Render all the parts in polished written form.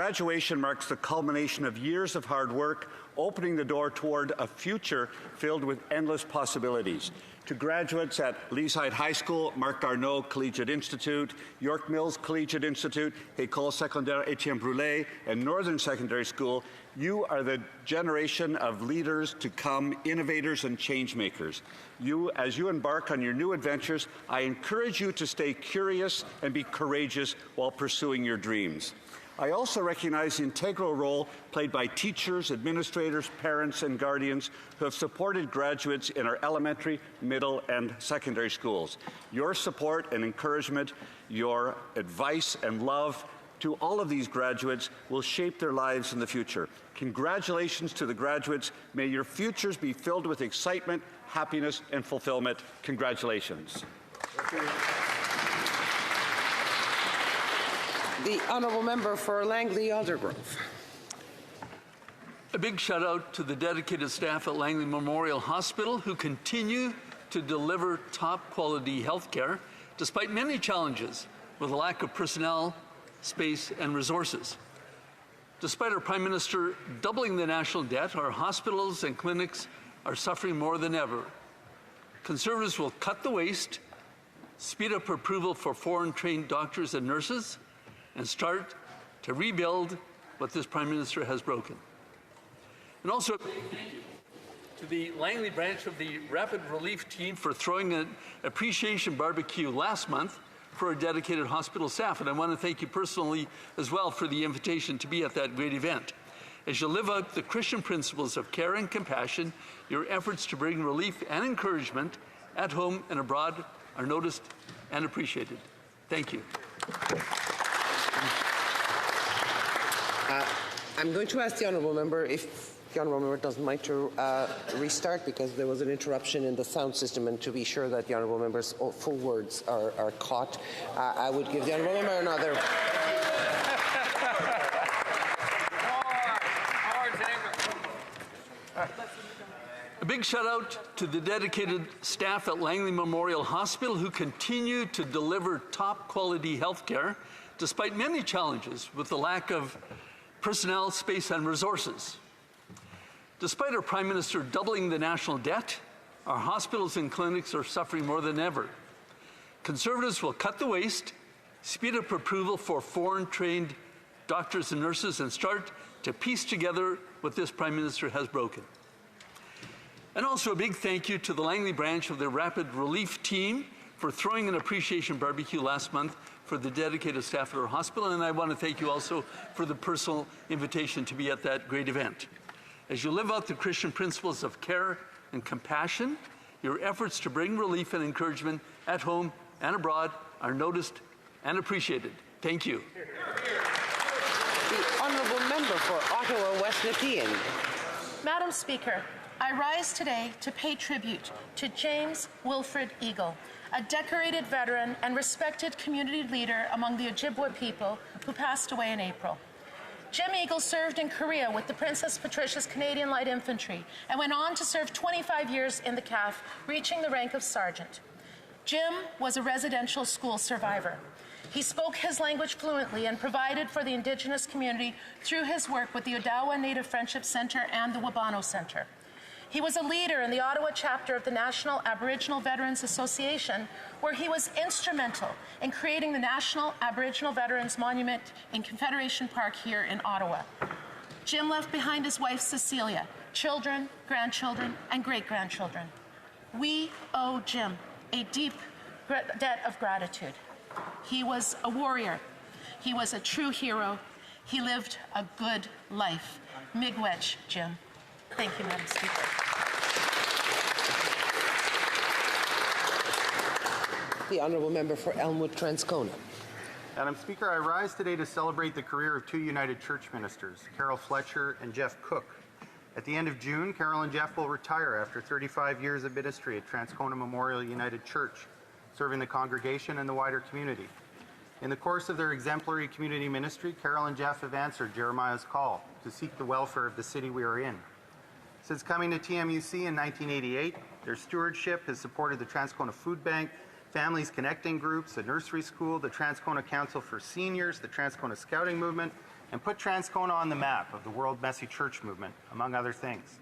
Graduation marks the culmination of years of hard work, opening the door toward a future filled with endless possibilities. To graduates at Leaside High School, Marc Garneau Collegiate Institute, York Mills Collegiate Institute, École Secondaire Étienne Brûlé, and Northern Secondary School, you are the generation of leaders to come, innovators and change makers. As you embark on your new adventures, I encourage you to stay curious and be courageous while pursuing your dreams. I also recognize the integral role played by teachers, administrators, parents, and guardians who have supported graduates in our elementary, middle, and secondary schools. Your support and encouragement, your advice and love to all of these graduates will shape their lives in the future. Congratulations to the graduates. May your futures be filled with excitement, happiness, and fulfillment. Congratulations. The honourable member for Langley Aldergrove. A big shout out to the dedicated staff at Langley Memorial Hospital who continue to deliver top quality health care despite many challenges with a lack of personnel, space and resources. Despite our Prime Minister doubling the national debt, our hospitals and clinics are suffering more than ever. Conservatives will cut the waste, speed up approval for foreign trained doctors and nurses, and start to rebuild what this Prime Minister has broken. And also, thank you to the Langley branch of the Rapid Relief Team for throwing an appreciation barbecue last month for our dedicated hospital staff. And I want to thank you personally as well for the invitation to be at that great event. As you live out the Christian principles of care and compassion, your efforts to bring relief and encouragement at home and abroad are noticed and appreciated. Thank you. I'm going to ask the honourable member if the honourable member doesn't mind to restart because there was an interruption in the sound system, and to be sure that the honourable member's full words are caught, I would give the honourable member another. A big shout out to the dedicated staff at Langley Memorial Hospital who continue to deliver top quality health care despite many challenges with the lack of personnel, space and resources. Despite our Prime Minister doubling the national debt, our hospitals and clinics are suffering more than ever. Conservatives will cut the waste, speed up approval for foreign-trained doctors and nurses, and start to piece together what this Prime Minister has broken. And also a big thank you to the Langley branch of the Rapid Relief Team for throwing an appreciation barbecue last month for the dedicated staff at our hospital, and I want to thank you also for the personal invitation to be at that great event. As you live out the Christian principles of care and compassion, your efforts to bring relief and encouragement at home and abroad are noticed and appreciated. Thank you. The honourable member for Ottawa West Nepean. Madam Speaker, I rise today to pay tribute to James Wilfred Eagle, a decorated veteran and respected community leader among the Ojibwa people who passed away in April. Jim Eagle served in Korea with the Princess Patricia's Canadian Light Infantry and went on to serve 25 years in the CAF, reaching the rank of sergeant. Jim was a residential school survivor. He spoke his language fluently and provided for the Indigenous community through his work with the Odawa Native Friendship Centre and the Wabano Centre. He was a leader in the Ottawa chapter of the National Aboriginal Veterans Association, where he was instrumental in creating the National Aboriginal Veterans Monument in Confederation Park here in Ottawa. Jim left behind his wife Cecilia, children, grandchildren, and great-grandchildren. We owe Jim a deep debt of gratitude. He was a warrior. He was a true hero. He lived a good life. Miigwech, Jim. Thank you, Madam Speaker. The honourable member for Elmwood Transcona. Madam Speaker, I rise today to celebrate the career of two United Church ministers, Carol Fletcher and Jeff Cook. At the end of June, Carol and Jeff will retire after 35 years of ministry at Transcona Memorial United Church, serving the congregation and the wider community. In the course of their exemplary community ministry, Carol and Jeff have answered Jeremiah's call to seek the welfare of the city we are in. Since coming to TMUC in 1988, their stewardship has supported the Transcona Food Bank, Families Connecting Groups, the nursery school, the Transcona Council for Seniors, the Transcona Scouting Movement, and put Transcona on the map of the World Messy Church movement, among other things.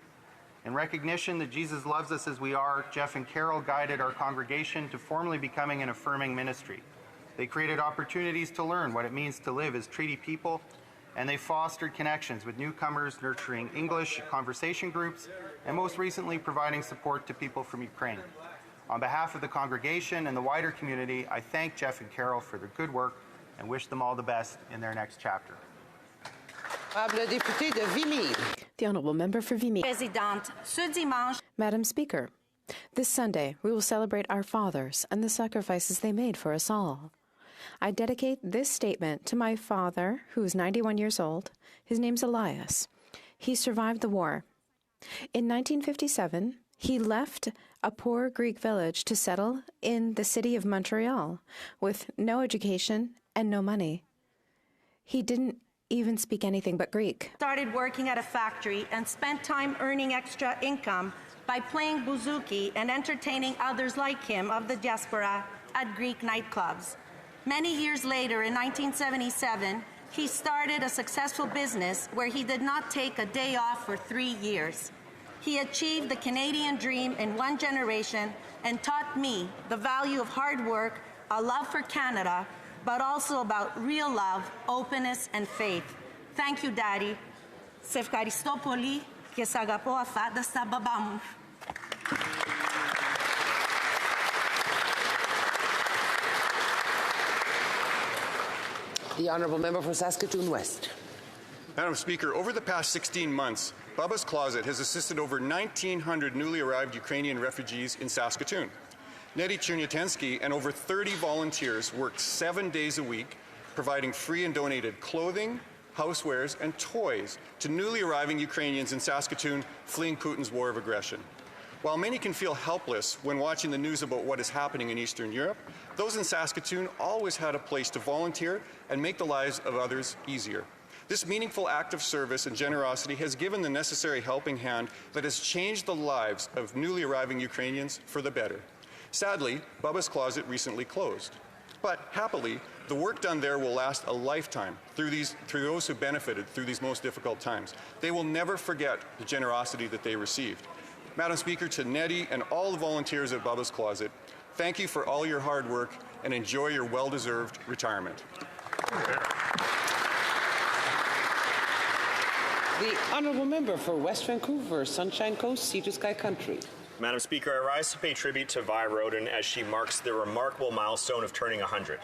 In recognition that Jesus loves us as we are, Jeff and Carol guided our congregation to formally becoming an affirming ministry. They created opportunities to learn what it means to live as treaty people, and they fostered connections with newcomers, nurturing English conversation groups, and most recently providing support to people from Ukraine. On behalf of the congregation and the wider community, I thank Jeff and Carol for their good work and wish them all the best in their next chapter. Le député de Vimy. The Honourable Member for Vimy. Présidente, ce dimanche, Madam Speaker, this Sunday we will celebrate our fathers and the sacrifices they made for us all. I dedicate this statement to my father, who is 91 years old. His name's Elias. He survived the war. In 1957, he left a poor Greek village to settle in the city of Montreal with no education and no money. He didn't even speak anything but Greek. started working at a factory and spent time earning extra income by playing bouzouki and entertaining others like him of the diaspora at Greek nightclubs. Many years later, in 1977, he started a successful business where he did not take a day off for 3 years. He achieved the Canadian dream in one generation and taught me the value of hard work, a love for Canada, but also about real love, openness, and faith. Thank you, Daddy. Σε ευχαριστώ πολύ και σ' αγαπώ αφάνταστα, μπαμπά μου. The Honourable Member for Saskatoon West. Madam Speaker, over the past 16 months, Bubba's Closet has assisted over 1,900 newly arrived Ukrainian refugees in Saskatoon. Nettie Chernyatenski and over 30 volunteers worked 7 days a week, providing free and donated clothing, housewares, and toys to newly arriving Ukrainians in Saskatoon fleeing Putin's war of aggression. While many can feel helpless when watching the news about what is happening in Eastern Europe, those in Saskatoon always had a place to volunteer and make the lives of others easier. This meaningful act of service and generosity has given the necessary helping hand that has changed the lives of newly arriving Ukrainians for the better. Sadly, Bubba's Closet recently closed. But happily, the work done there will last a lifetime through those who benefited through these most difficult times. They will never forget the generosity that they received. Madam Speaker, to Nettie and all the volunteers at Bubba's Closet, thank you for all your hard work and enjoy your well-deserved retirement. The Honourable Member for West Vancouver, Sunshine Coast, Sea to Sky Country. Madam Speaker, I rise to pay tribute to Vi Roden as she marks the remarkable milestone of turning 100.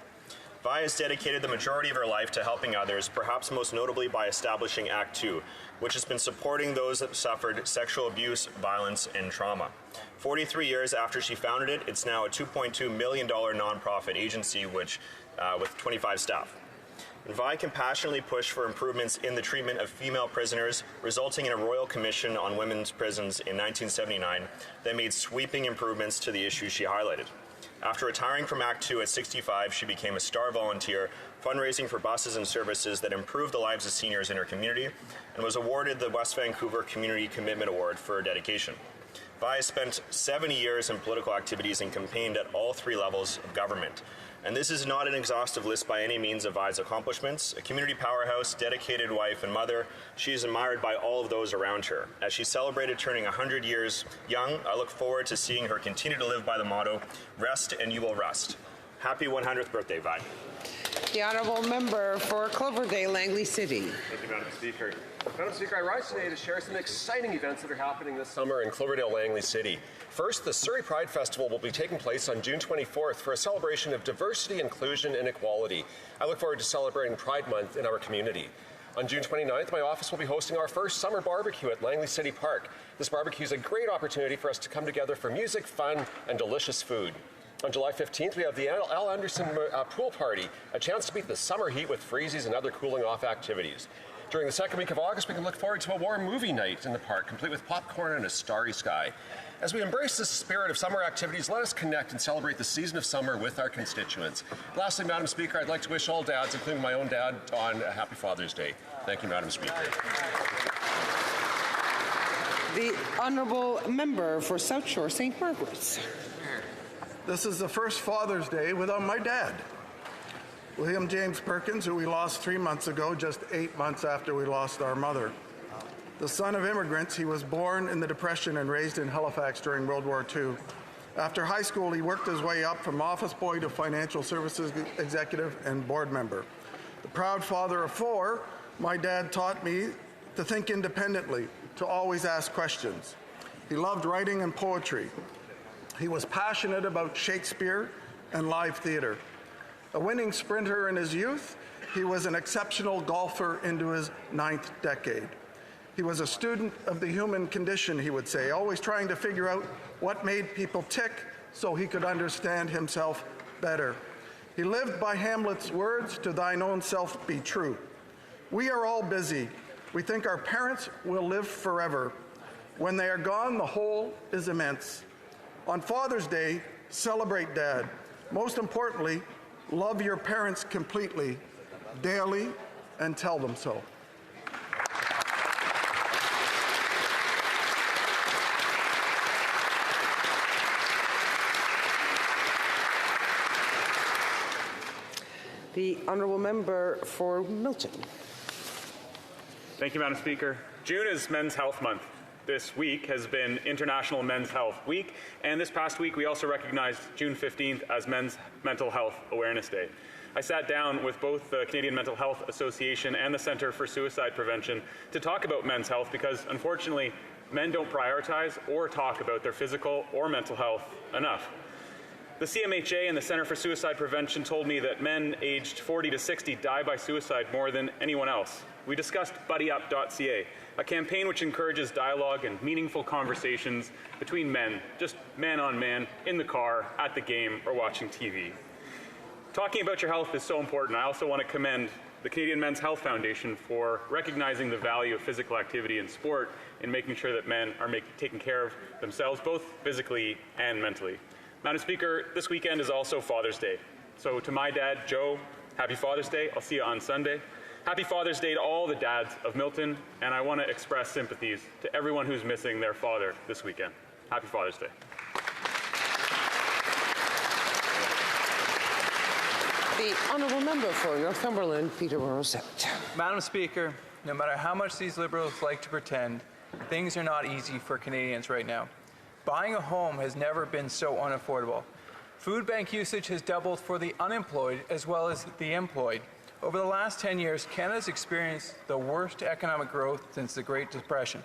Vi has dedicated the majority of her life to helping others, perhaps most notably by establishing Act 2, which has been supporting those that suffered sexual abuse, violence, and trauma. 43 years after she founded it, it's now a $2.2 million nonprofit agency with 25 staff. And Vi compassionately pushed for improvements in the treatment of female prisoners, resulting in a Royal Commission on Women's Prisons in 1979 that made sweeping improvements to the issues she highlighted. After retiring from Act 2 at 65, she became a star volunteer, fundraising for buses and services that improved the lives of seniors in her community, and was awarded the West Vancouver Community Commitment Award for her dedication. Vi has spent 70 years in political activities and campaigned at all 3 levels of government. And this is not an exhaustive list by any means of Vi's accomplishments. A community powerhouse, dedicated wife and mother, she is admired by all of those around her. As she celebrated turning 100 years young, I look forward to seeing her continue to live by the motto, rest and you will rest. Happy 100th birthday, Vi. The Honourable Member for Cloverdale, Langley City. Thank you, Madam Speaker. Madam Speaker, I rise today to share some exciting events that are happening this summer in Cloverdale, Langley City. First, the Surrey Pride Festival will be taking place on June 24th for a celebration of diversity, inclusion, and equality. I look forward to celebrating Pride Month in our community. On June 29th, my office will be hosting our first summer barbecue at Langley City Park. This barbecue is a great opportunity for us to come together for music, fun, and delicious food. On July 15th, we have the Al Anderson Pool Party, a chance to beat the summer heat with freezies and other cooling-off activities. During the second week of August, we can look forward to a warm movie night in the park, complete with popcorn and a starry sky. As we embrace the spirit of summer activities, let us connect and celebrate the season of summer with our constituents. Lastly, Madam Speaker, I'd like to wish all dads, including my own dad, on a happy Father's Day. Thank you, Madam Speaker. The Honourable Member for South Shore, St. Margaret's. This is the first Father's Day without my dad. William James Perkins, who we lost 3 months ago, just 8 months after we lost our mother. The son of immigrants, he was born in the Depression and raised in Halifax during World War II. After high school, he worked his way up from office boy to financial services executive and board member. The proud father of 4, my dad taught me to think independently, to always ask questions. He loved writing and poetry. He was passionate about Shakespeare and live theater. A winning sprinter in his youth, he was an exceptional golfer into his 9th decade. He was a student of the human condition, he would say, always trying to figure out what made people tick so he could understand himself better. He lived by Hamlet's words, "To thine own self be true." We are all busy. We think our parents will live forever. When they are gone, the hole is immense. On Father's Day, celebrate Dad. Most importantly, love your parents completely, daily, and tell them so. The honourable member for Milton. Thank you, Madam Speaker. June is Men's Health Month. This week has been International Men's Health Week, and this past week we also recognized June 15th as Men's Mental Health Awareness Day. I sat down with both the Canadian Mental Health Association and the Centre for Suicide Prevention to talk about men's health because, unfortunately, men don't prioritize or talk about their physical or mental health enough. The CMHA and the Centre for Suicide Prevention told me that men aged 40 to 60 die by suicide more than anyone else. We discussed BuddyUp.ca, a campaign which encourages dialogue and meaningful conversations between men, just man on man, in the car, at the game, or watching TV. Talking about your health is so important. I also want to commend the Canadian Men's Health Foundation for recognizing the value of physical activity in sport in making sure that men are taking care of themselves, both physically and mentally. Madam Speaker, this weekend is also Father's Day. So to my dad, Joe, happy Father's Day. I'll see you on Sunday. Happy Father's Day to all the dads of Milton, and I want to express sympathies to everyone who's missing their father this weekend. Happy Father's Day. The honourable member for Northumberland, Peterborough South. Madam Speaker, no matter how much these Liberals like to pretend, things are not easy for Canadians right now. Buying a home has never been so unaffordable. Food bank usage has doubled for the unemployed as well as the employed. Over the last 10 years, Canada's experienced the worst economic growth since the Great Depression.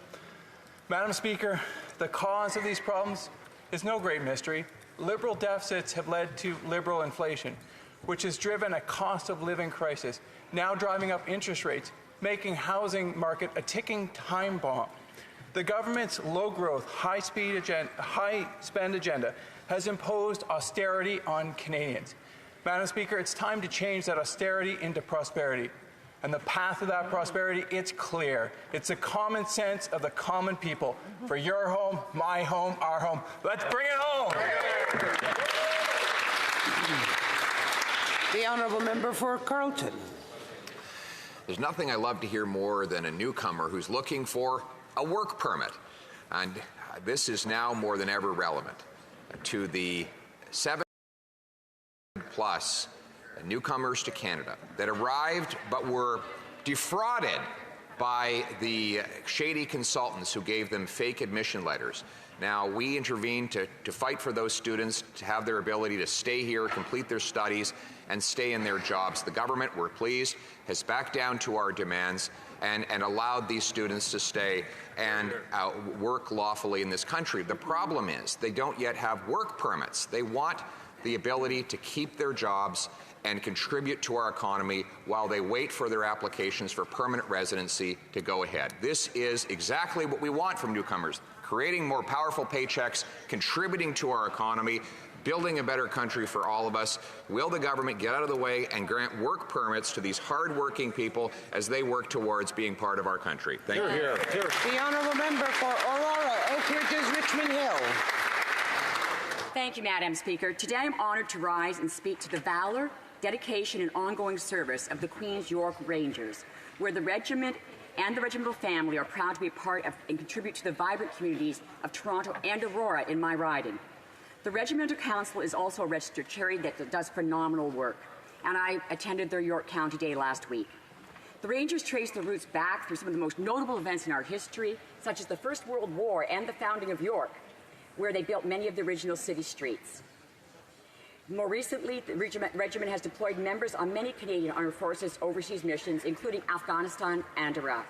Madam Speaker, the cause of these problems is no great mystery. Liberal deficits have led to Liberal inflation, which has driven a cost of living crisis, now driving up interest rates, making housing market a ticking time bomb. The government's low-growth, high-spend agenda has imposed austerity on Canadians. Madam Speaker, it's time to change that austerity into prosperity. And the path of that prosperity, it's clear. It's the common sense of the common people. For your home, my home, our home. Let's bring it home! The honourable member for Carleton. There's nothing I love to hear more than a newcomer who's looking for a work permit. And this is now more than ever relevant to the 7+ newcomers to Canada that arrived but were defrauded by the shady consultants who gave them fake admission letters. Now, we intervened to fight for those students to have their ability to stay here, complete their studies, and stay in their jobs. The government, we're pleased, has backed down to our demands and allowed these students to stay and work lawfully in this country. The problem is they don't yet have work permits. They want the ability to keep their jobs and contribute to our economy while they wait for their applications for permanent residency to go ahead. This is exactly what we want from newcomers, creating more powerful paychecks, contributing to our economy, building a better country for all of us. Will the government get out of the way and grant work permits to these hard-working people as they work towards being part of our country? Thank you. The honourable member for Aurora, Oak Ridges, Richmond Hill. Thank you, Madam Speaker. Today I'm honored to rise and speak to the valor, dedication, and ongoing service of the Queen's York Rangers, where the regiment and the regimental family are proud to be a part of and contribute to the vibrant communities of Toronto and Aurora in my riding. The Regimental Council is also a registered charity that does phenomenal work. and I attended their York County Day last week. The Rangers trace their roots back through some of the most notable events in our history, such as the First World War and the founding of York, where they built many of the original city streets. More recently, the regiment has deployed members on many Canadian Armed Forces overseas missions, including Afghanistan and Iraq.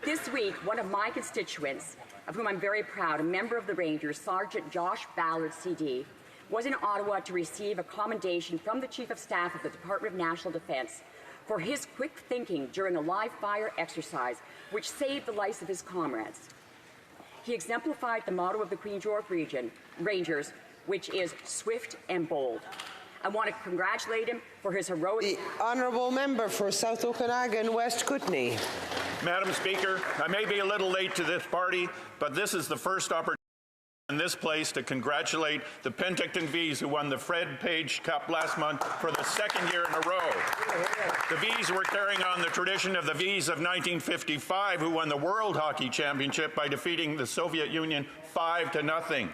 This week, one of my constituents, of whom I'm very proud, a member of the Rangers, Sergeant Josh Ballard, CD, was in Ottawa to receive a commendation from the Chief of Staff of the Department of National Defence for his quick thinking during a live fire exercise which saved the lives of his comrades. He exemplified the motto of the Queen's York Rangers, which is swift and bold. I want to congratulate him for his heroic... The honourable member for South Okanagan, West Kootenay. Madam Speaker, I may be a little late to this party, but this is the first opportunity in this place to congratulate the Penticton Vees, who won the Fred Page Cup last month for the second year in a row. The Vees were carrying on the tradition of the Vees of 1955, who won the World Hockey Championship by defeating the Soviet Union 5-0.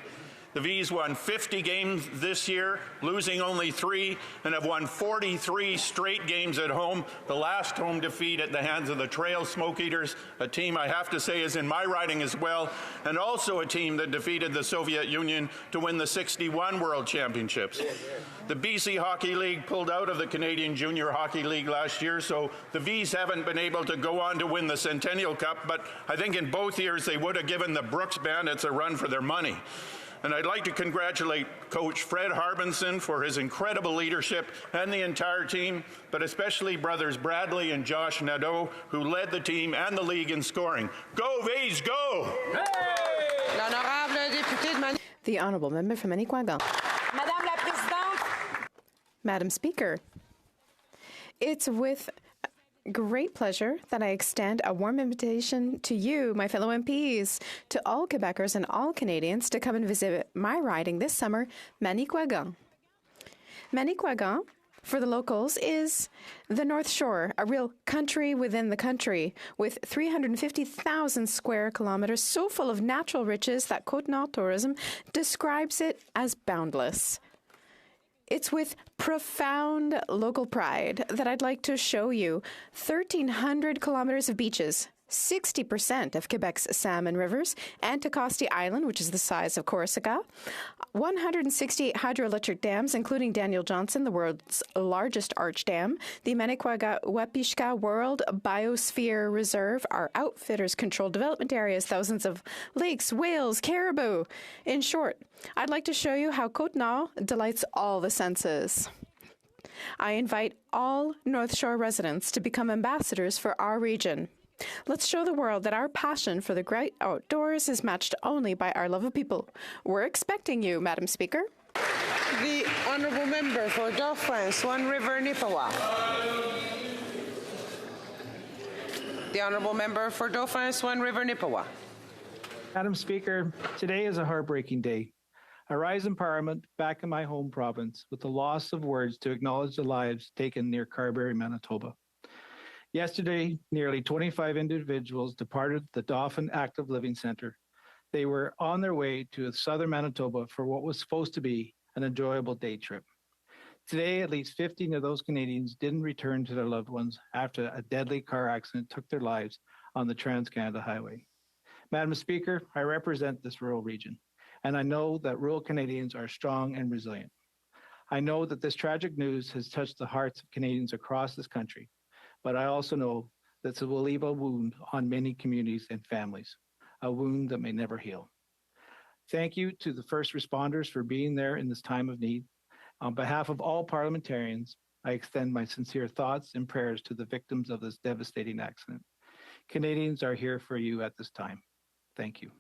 The Vees won 50 games this year, losing only 3, and have won 43 straight games at home, the last home defeat at the hands of the Trail Smoke Eaters, a team I have to say is in my riding as well, and also a team that defeated the Soviet Union to win the 61 World Championships. The BC Hockey League pulled out of the Canadian Junior Hockey League last year, so the Vees haven't been able to go on to win the Centennial Cup, but I think in both years they would have given the Brooks Bandits a run for their money. And I'd like to congratulate Coach Fred Harbinson for his incredible leadership and the entire team, but especially brothers Bradley and Josh Nadeau, who led the team and the league in scoring. Go Vees, go! The Honourable Member from Manicouagan. Madame la Présidente. Madam Speaker, it's with great pleasure that I extend a warm invitation to you, my fellow MPs, to all Quebecers and all Canadians to come and visit my riding this summer, Manicouagan. Manicouagan, for the locals, is the North Shore, a real country within the country, with 350,000 square kilometers, so full of natural riches that Côte-Nord Tourism describes it as boundless. It's with profound local pride that I'd like to show you 1,300 kilometers of beaches, 60% of Quebec's salmon rivers, Anticosti Island, which is the size of Corsica, 168 hydroelectric dams, including Daniel Johnson, the world's largest arch dam, the Manicouagan-Wapishka World Biosphere Reserve, our outfitters' controlled development areas, thousands of lakes, whales, caribou. In short, I'd like to show you how Côte-Nord delights all the senses. I invite all North Shore residents to become ambassadors for our region. Let's show the world that our passion for the great outdoors is matched only by our love of people. We're expecting you, Madam Speaker. The honourable member for Dauphin, Swan River, Nipawin. The honourable member for Dauphin, Swan River, Nipawin. Madam Speaker, today is a heartbreaking day. I rise in Parliament back in my home province with the loss of words to acknowledge the lives taken near Carberry, Manitoba. Yesterday, nearly 25 individuals departed the Dauphin Active Living Centre. They were on their way to southern Manitoba for what was supposed to be an enjoyable day trip. Today, at least 15 of those Canadians didn't return to their loved ones after a deadly car accident took their lives on the Trans-Canada Highway. Madam Speaker, I represent this rural region, and I know that rural Canadians are strong and resilient. I know that this tragic news has touched the hearts of Canadians across this country, but I also know that it will leave a wound on many communities and families, a wound that may never heal. Thank you to the first responders for being there in this time of need. On behalf of all parliamentarians, I extend my sincere thoughts and prayers to the victims of this devastating accident. Canadians are here for you at this time. Thank you.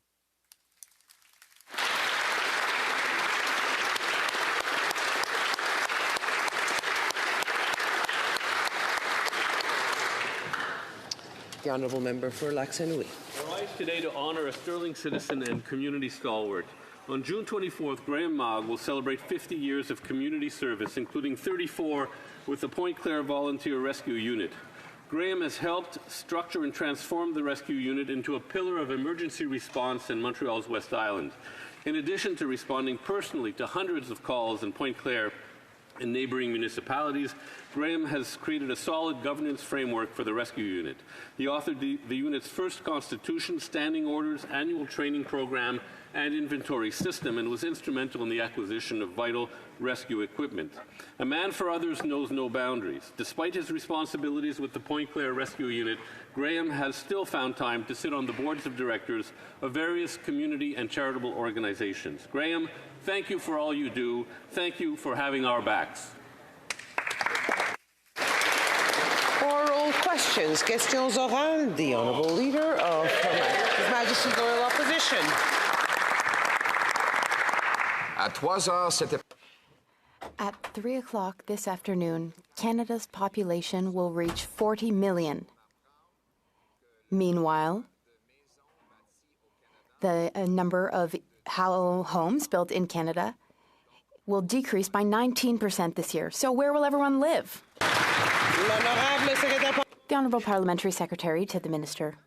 The honourable member for Lac Saint Louis. I rise today to honour a sterling citizen and community stalwart. On June 24th, Graham Mogg will celebrate 50 years of community service, including 34 with the Point Claire Volunteer Rescue Unit. Graham has helped structure and transform the rescue unit into a pillar of emergency response in Montreal's West Island. In addition to responding personally to hundreds of calls in Point Claire and neighboring municipalities, Graham has created a solid governance framework for the rescue unit. He authored the unit's first constitution, standing orders, annual training program, and inventory system, and was instrumental in the acquisition of vital rescue equipment. A man for others knows no boundaries. Despite his responsibilities with the Point Claire Rescue Unit, Graham has still found time to sit on the boards of directors of various community and charitable organizations. Graham, thank you for all you do. Thank you for having our backs. Oral questions. Questions orales. The Honourable Leader of His Majesty's Loyal Opposition. À 3 heures, c'était... At 3 o'clock this afternoon, Canada's population will reach 40 million. Meanwhile, the number of homes built in Canada will decrease by 19% this year. So where will everyone live? The Honourable Parliamentary Secretary to the Minister.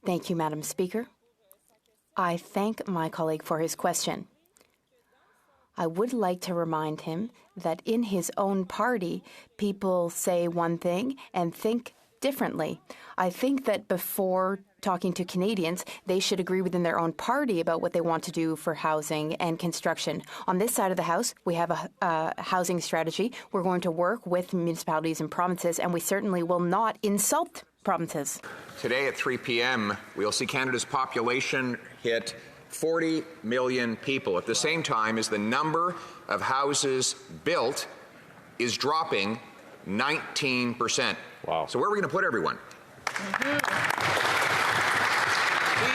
Thank you, Madam Speaker. I thank my colleague for his question. I would like to remind him that in his own party, people say one thing and think differently. I think that before talking to Canadians, they should agree within their own party about what they want to do for housing and construction. On this side of the House, we have a housing strategy. We're going to work with municipalities and provinces, and we certainly will not insult provinces. Today at 3 p.m., we'll see Canada's population hit 40 million people at the same time as the number of houses built is dropping 19%. Wow. So where are we going to put everyone? The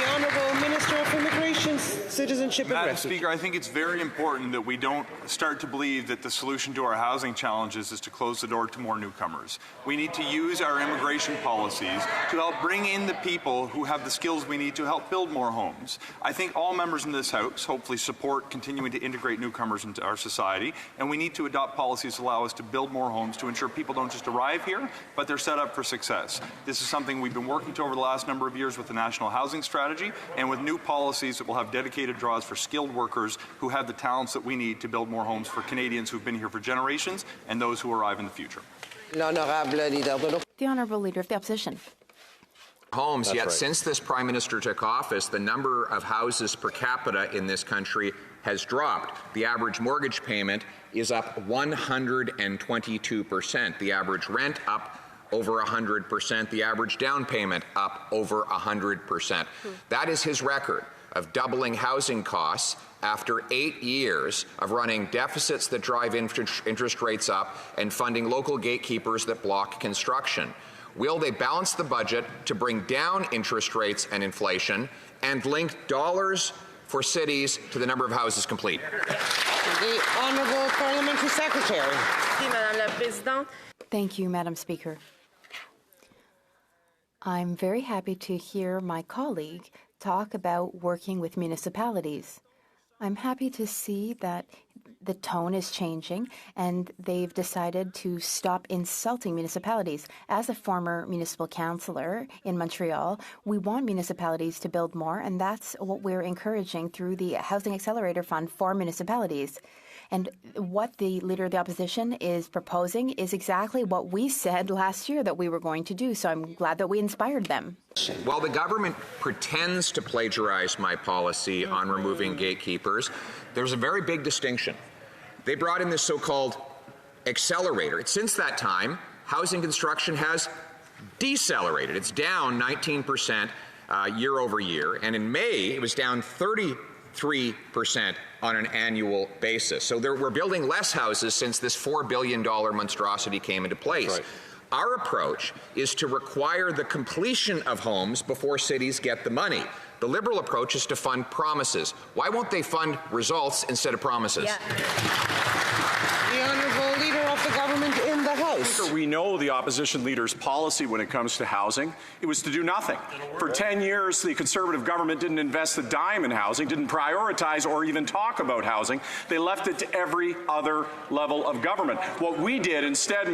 Honourable Minister of Immigration, Citizenship and Madam Refuge. Speaker, I think it's very important that we don't start to believe that the solution to our housing challenges is to close the door to more newcomers. We need to use our immigration policies to help bring in the people who have the skills we need to help build more homes. I think all members in this House hopefully support continuing to integrate newcomers into our society, and we need to adopt policies that allow us to build more homes to ensure people don't just arrive here, but they're set up for success. This is something we've been working to over the last number of years with the National Housing Strategy and with new policies that will have dedicated draws for skilled workers who have the talents that we need to build more homes for Canadians who've been here for generations and those who arrive in the future. The Honourable Leader of the Opposition. Homes, yet since this Prime Minister took office, the number of houses per capita in this country has dropped. The average mortgage payment is up 122%. The average rent up over 100%. The average down payment up over 100%. That is his record of doubling housing costs after 8 years of running deficits that drive interest rates up and funding local gatekeepers that block construction. Will they balance the budget to bring down interest rates and inflation and link dollars for cities to the number of houses complete? The Honourable Parliamentary Secretary. Thank you, Madam Speaker. I'm very happy to hear my colleague talk about working with municipalities. I'm happy to see that the tone is changing and they've decided to stop insulting municipalities. As a former municipal councillor in Montreal, we want municipalities to build more, and that's what we're encouraging through the Housing Accelerator Fund for municipalities. And what the Leader of the Opposition is proposing is exactly what we said last year that we were going to do, so I'm glad that we inspired them. While the government pretends to plagiarize my policy on removing gatekeepers, there's a very big distinction. They brought in this so-called accelerator. Since that time, housing construction has decelerated. It's down 19% year over year, and in May it was down 33% on an annual basis. So we're building less houses since this $4 billion monstrosity came into place. Right. Our approach is to require the completion of homes before cities get the money. The Liberal approach is to fund promises. Why won't they fund results instead of promises? Yeah. The Honourable Leader of the Government in the the House. Speaker, we know the opposition leader's policy when it comes to housing. It was to do nothing. For 10 years, the Conservative government didn't invest a dime in housing, didn't prioritize or even talk about housing. They left it to every other level of government. What we did instead,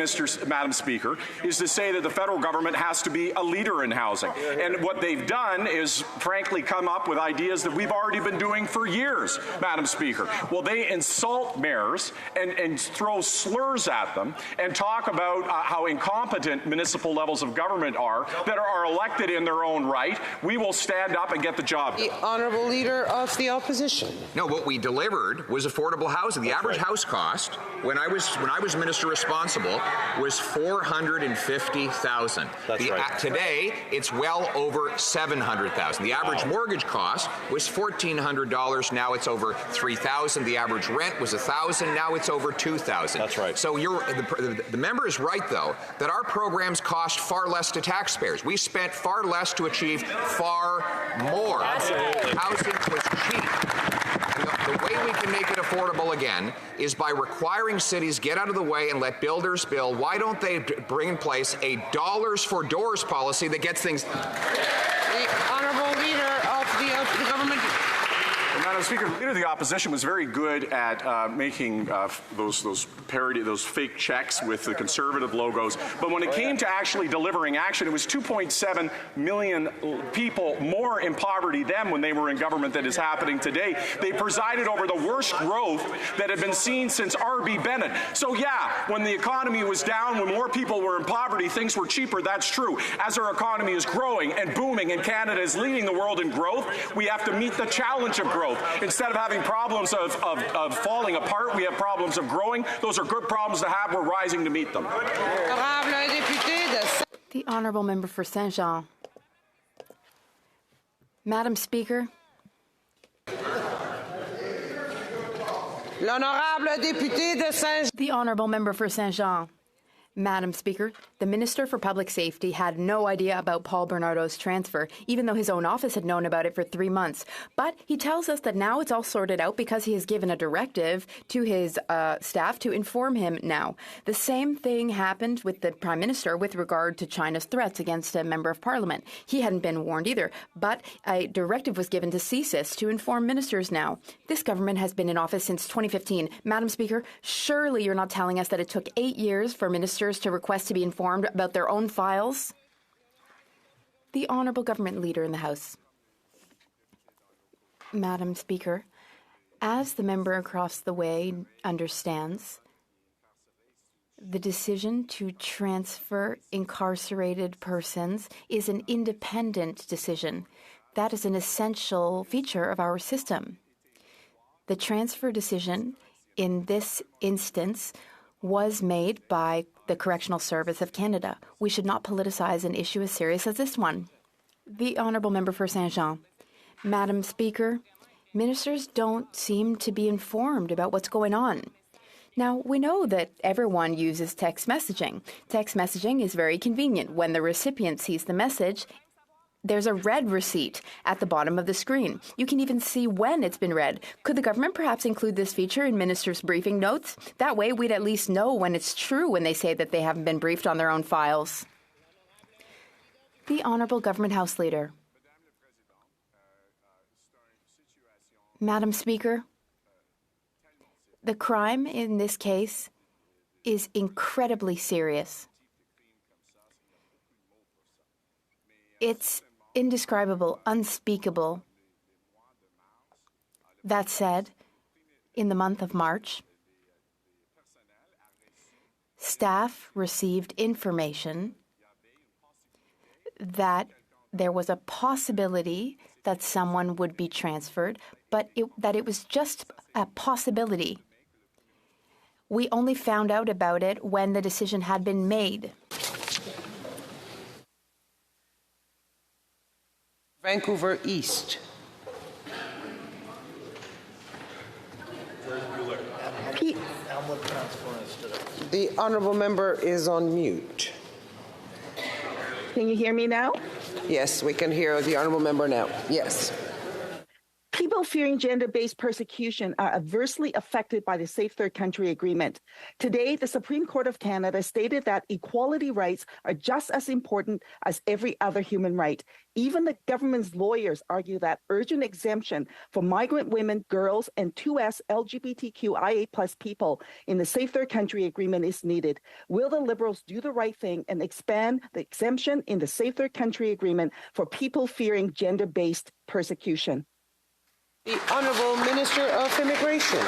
Madam Speaker, is to say that the federal government has to be a leader in housing. And what they've done is, frankly, come up with ideas that we've already been doing for years, Madam Speaker. Well, they insult mayors and throw slurs at them and talk about how incompetent municipal levels of government are that are elected in their own right. We will stand up and get the job done. The Honourable Leader of the Opposition. No, what we delivered was affordable housing. The average house cost when I was minister responsible was $450,000. Today, it's well over $700,000. The average mortgage cost was $1,400. Now it's over $3,000. The average rent was $1,000. Now it's over $2,000. That's right. So the member is right, though, that our programs cost far less to taxpayers. We spent far less to achieve far more. Housing was cheap. The way we can make it affordable again is by requiring cities get out of the way and let builders build. Why don't they bring in place a dollars for doors policy that gets things? The Honourable Leader of the Government. Madam Speaker, the Leader of the Opposition was very good at making those fake checks with the Conservative logos. But when it came to actually delivering action, it was 2.7 million people more in poverty then when they were in government than is happening today. They presided over the worst growth that had been seen since R.B. Bennett. So yeah, when the economy was down, when more people were in poverty, things were cheaper. That's true. As our economy is growing and booming and Canada is leading the world in growth, we have to meet the challenge of growth. Instead of having problems of falling apart, we have problems of growing. Those are good problems to have. We're rising to meet them. The Honourable Member for Saint-Jean. Madam Speaker. L'honorable député de Saint-Jean. The Honourable Member for Saint-Jean. Madam Speaker, the Minister for Public Safety had no idea about Paul Bernardo's transfer, even though his own office had known about it for 3 months. But he tells us that now it's all sorted out because he has given a directive to his staff to inform him now. The same thing happened with the Prime Minister with regard to China's threats against a Member of Parliament. He hadn't been warned either, but a directive was given to CSIS to inform ministers now. This government has been in office since 2015. Madam Speaker, surely you're not telling us that it took 8 years for ministers to request to be informed about their own files? The Honourable Government Leader in the House. Madam Speaker, as the member across the way understands, the decision to transfer incarcerated persons is an independent decision. That is an essential feature of our system. The transfer decision in this instance was made by the Correctional Service of Canada. We should not politicize an issue as serious as this one. The Honourable Member for Saint-Jean. Madam Speaker, ministers don't seem to be informed about what's going on. Now, we know that everyone uses text messaging. Text messaging is very convenient. When the recipient sees the message, there's a read receipt at the bottom of the screen. You can even see when it's been read. Could the government perhaps include this feature in ministers' briefing notes? That way, we'd at least know when it's true when they say that they haven't been briefed on their own files. The Honourable Government House Leader. Madam Speaker, the crime in this case is incredibly serious. It's indescribable, unspeakable. That said, in the month of March, staff received information that there was a possibility that someone would be transferred, but that it was just a possibility. We only found out about it when the decision had been made. Vancouver East. The Honourable Member is on mute. Can you hear me now? Yes, we can hear the Honourable Member now. Yes. Puis People fearing gender-based persecution are adversely affected by the Safe Third Country Agreement. Today, the Supreme Court of Canada stated that equality rights are just as important as every other human right. Even the government's lawyers argue that urgent exemption for migrant women, girls, and 2S LGBTQIA+ people in the Safe Third Country Agreement is needed. Will the Liberals do the right thing and expand the exemption in the Safe Third Country Agreement for people fearing gender-based persecution? The Honourable Minister of Immigration.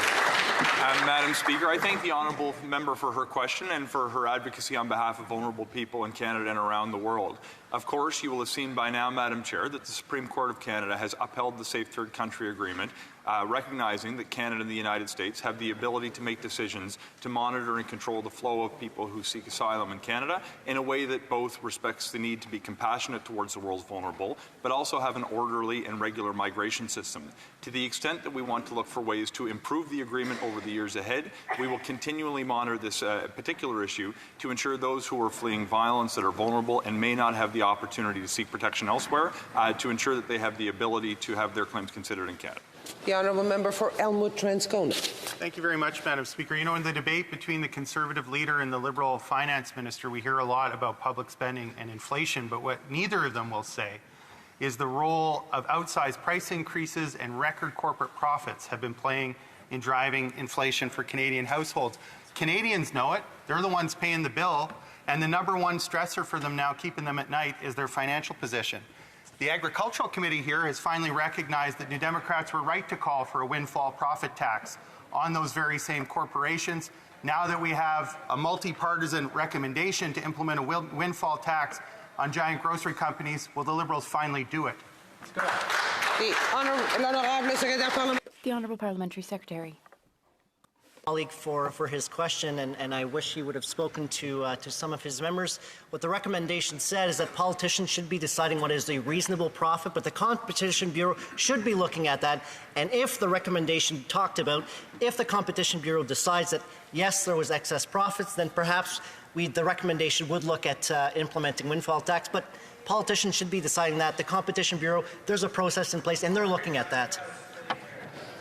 Madam Speaker, I thank the honourable member for her question and for her advocacy on behalf of vulnerable people in Canada and around the world. Of course, you will have seen by now, Madam Chair, that the Supreme Court of Canada has upheld the Safe Third Country Agreement, recognizing that Canada and the United States have the ability to make decisions to monitor and control the flow of people who seek asylum in Canada in a way that both respects the need to be compassionate towards the world's vulnerable, but also have an orderly and regular migration system. To the extent that we want to look for ways to improve the agreement over the years ahead, we will continually monitor this particular issue to ensure those who are fleeing violence, that are vulnerable and may not have the opportunity to seek protection elsewhere, to ensure that they have the ability to have their claims considered in Canada. The Honourable Member for Elmwood-Transcona. Thank you very much, Madam Speaker. You know, in the debate between the Conservative leader and the Liberal Finance Minister, we hear a lot about public spending and inflation, but what neither of them will say is the role of outsized price increases and record corporate profits have been playing in driving inflation for Canadian households. Canadians know it. They're the ones paying the bill, and the number one stressor for them now, keeping them at night, is their financial position. The Agricultural Committee here has finally recognized that New Democrats were right to call for a windfall profit tax on those very same corporations. Now that we have a multi-partisan recommendation to implement a windfall tax on giant grocery companies, will the Liberals finally do it? The Honourable Parliamentary Secretary. Colleague for his question, and I wish he would have spoken to some of his members. What the recommendation said is that politicians should be deciding what is a reasonable profit, but the Competition Bureau should be looking at that. And if the recommendation talked about, if the Competition Bureau decides that yes, there was excess profits, then perhaps the recommendation would look at implementing windfall tax. But politicians should be deciding that. The Competition Bureau, there's a process in place, and they're looking at that.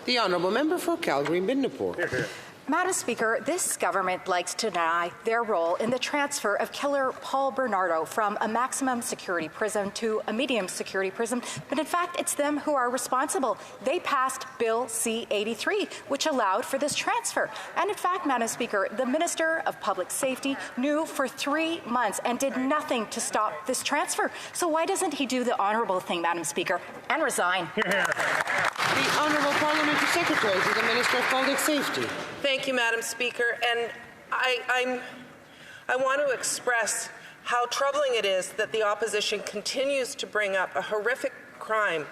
The Honourable Member for Calgary-Midnapore. Madam Speaker, this government likes to deny their role in the transfer of killer Paul Bernardo from a maximum security prison to a medium security prison, but in fact it's them who are responsible. They passed Bill C-83, which allowed for this transfer. And in fact, Madam Speaker, the Minister of Public Safety knew for 3 months and did nothing to stop this transfer. So why doesn't he do the honourable thing, Madam Speaker, and resign? The Honourable Parliamentary Secretary to the Minister of Public Safety. Thank you, Madam Speaker. And I want to express how troubling it is that the opposition continues to bring up a horrific crime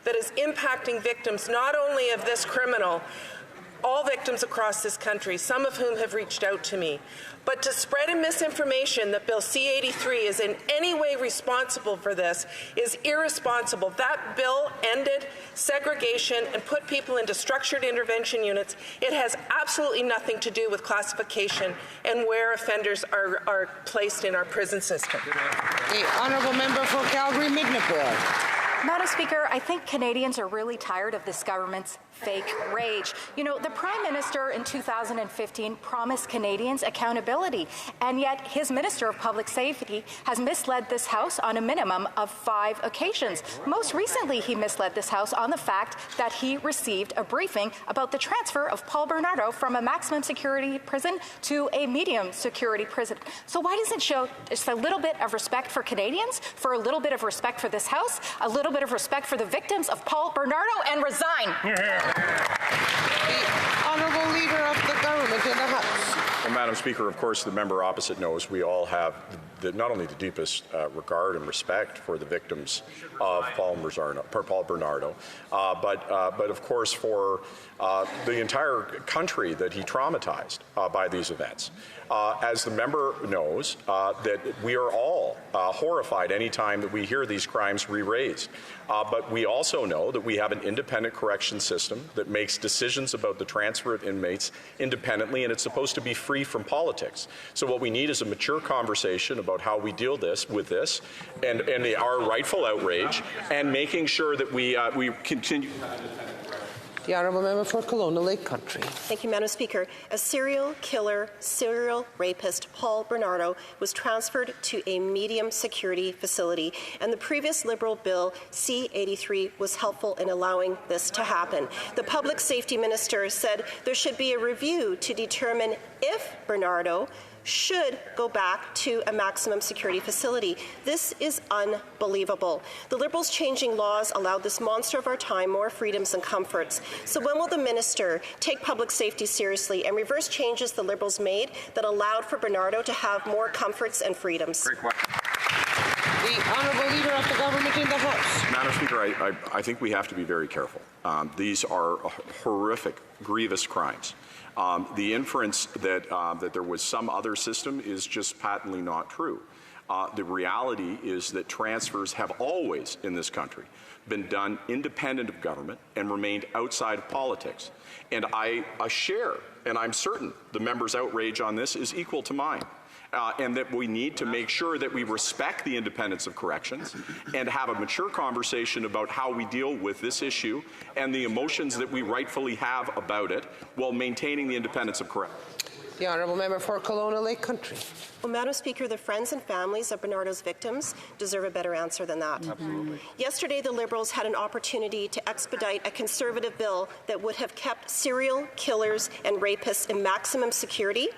that is impacting victims not only of this criminal, all victims across this country, some of whom have reached out to me. But to spread a misinformation that Bill C-83 is in any way responsible for this is irresponsible. That bill ended segregation and put people into structured intervention units. It has absolutely nothing to do with classification and where offenders are placed in our prison system. The Honourable Member for Calgary-Midnapore. Madam Speaker, I think Canadians are really tired of this government's fake rage. You know, the Prime Minister in 2015 promised Canadians accountability, and yet his Minister of Public Safety has misled this House on a minimum of 5 occasions. Most recently, he misled this House on the fact that he received a briefing about the transfer of Paul Bernardo from a maximum security prison to a medium security prison. So why doesn't it show just a little bit of respect for Canadians, for a little bit of respect for this House, a little bit of respect for the victims of Paul Bernardo, and resign? The Honourable Leader of the Government in the House. Well, Madam Speaker, of course, the member opposite knows we all have not only the deepest regard and respect for the victims of Paul Bernardo, but of course for the entire country that he traumatized by these events. As the member knows, that we are all horrified any time that we hear these crimes re-raised. But we also know that we have an independent correction system that makes decisions about the transfer of inmates independently, and it's supposed to be free from politics. So what we need is a mature conversation about how we deal with this and our rightful outrage, and making sure that we continue. The Honourable Member for Kelowna Lake Country. Thank you, Madam Speaker. A serial killer, serial rapist, Paul Bernardo, was transferred to a medium security facility, and the previous Liberal Bill C-83 was helpful in allowing this to happen. The Public Safety Minister said there should be a review to determine if Bernardo should go back to a maximum security facility. This is unbelievable. The Liberals changing laws allowed this monster of our time more freedoms and comforts. So when will the minister take public safety seriously and reverse changes the Liberals made that allowed for Bernardo to have more comforts and freedoms? The Honourable Leader of the Government in the House. Madam Speaker, I think we have to be very careful. These are horrific, grievous crimes. The inference that there was some other system is just patently not true. The reality is that transfers have always, in this country, been done independent of government and remained outside of politics. And I share, and I'm certain, the member's outrage on this is equal to mine. And that we need to make sure that we respect the independence of corrections and have a mature conversation about how we deal with this issue and the emotions that we rightfully have about it while maintaining the independence of corrections. The Honourable Member for Kelowna Lake Country. Well, Madam Speaker, the friends and families of Bernardo's victims deserve a better answer than that. Absolutely. Yesterday, the Liberals had an opportunity to expedite a Conservative bill that would have kept serial killers and rapists in maximum security,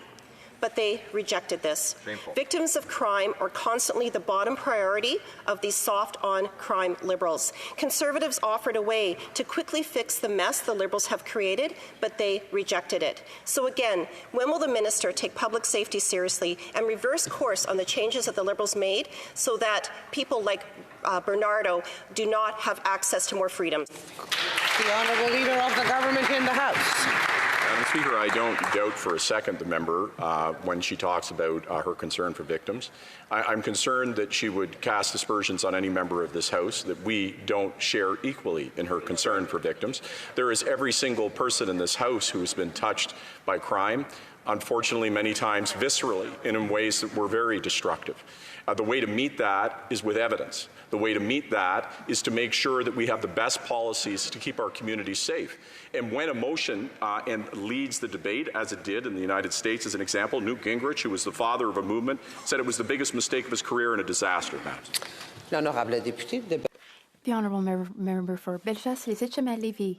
but they rejected this. Shameful. Victims of crime are constantly the bottom priority of these soft-on-crime Liberals. Conservatives offered a way to quickly fix the mess the Liberals have created, but they rejected it. So again, when will the minister take public safety seriously and reverse course on the changes that the Liberals made so that people like Bernardo do not have access to more freedoms? The Honourable Leader of the Government in the House. Madam Speaker, I don't doubt for a second the member when she talks about her concern for victims. I'm concerned that she would cast aspersions on any member of this House that we don't share equally in her concern for victims. There is every single person in this House who has been touched by crime, unfortunately many times viscerally and in ways that were very destructive. The way to meet that is with evidence. The way to meet that is to make sure that we have the best policies to keep our communities safe. And when emotion leads the debate, as it did in the United States, as an example, Newt Gingrich, who was the father of a movement, said it was the biggest mistake of his career and a disaster. The Honourable Member for Bellechasse, Les Etchemins-Lévis.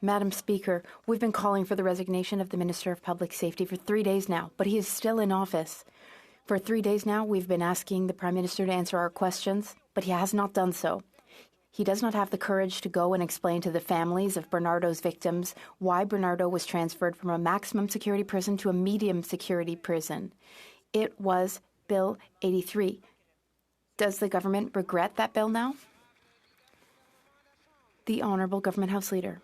Madam Speaker, we've been calling for the resignation of the Minister of Public Safety for 3 days now, but he is still in office. For 3 days now, we've been asking the Prime Minister to answer our questions, but he has not done so. He does not have the courage to go and explain to the families of Bernardo's victims why Bernardo was transferred from a maximum security prison to a medium security prison. It was Bill 83. Does the government regret that bill now? The Honourable Government House Leader.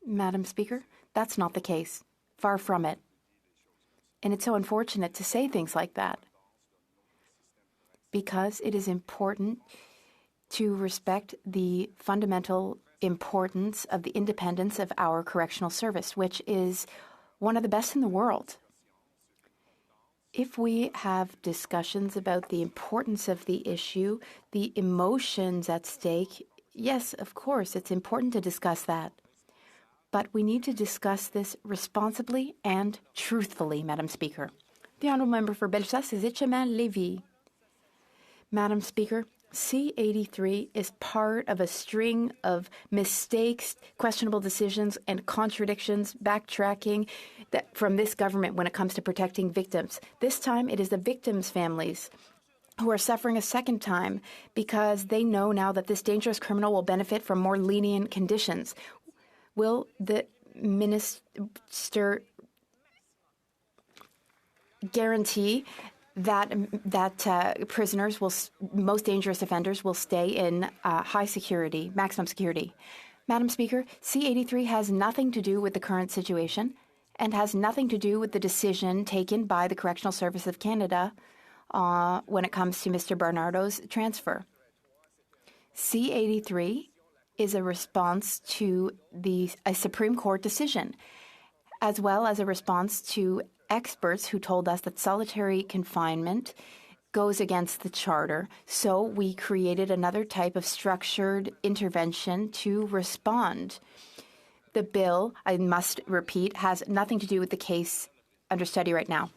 Madam Speaker, that's not the case. Far from it. And it's so unfortunate to say things like that, because it is important to respect the fundamental importance of the independence of our correctional service, which is one of the best in the world. If we have discussions about the importance of the issue, the emotions at stake, yes, of course, it's important to discuss that. But we need to discuss this responsibly and truthfully, Madam Speaker. The Honourable Member for Bellechasse, Les Etchemins-Lévis. Madam Speaker, C-83 is part of a string of mistakes, questionable decisions, and contradictions, backtracking from this government when it comes to protecting victims. This time, it is the victims' families who are suffering a second time because they know now that this dangerous criminal will benefit from more lenient conditions. Will the minister guarantee that prisoners, most dangerous offenders, will stay in high security, maximum security? Madam Speaker, C-83 has nothing to do with the current situation and has nothing to do with the decision taken by the Correctional Service of Canada when it comes to Mr. Bernardo's transfer. C-83 is a response to a Supreme Court decision, as well as a response to experts who told us that solitary confinement goes against the Charter, so we created another type of structured intervention to respond. The bill, I must repeat, has nothing to do with the case under study right now.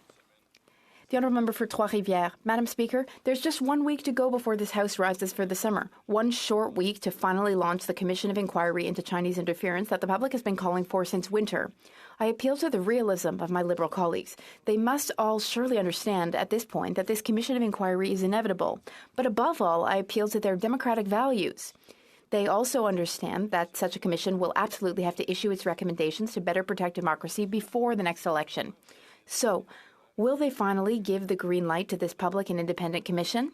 The Honourable Member for Trois-Rivières. Madam Speaker, there's just 1 week to go before this House rises for the summer. 1 short week to finally launch the Commission of Inquiry into Chinese interference that the public has been calling for since winter. I appeal to the realism of my Liberal colleagues. They must all surely understand at this point that this Commission of Inquiry is inevitable. But above all, I appeal to their democratic values. They also understand that such a commission will absolutely have to issue its recommendations to better protect democracy before the next election. So, will they finally give the green light to this public and independent commission?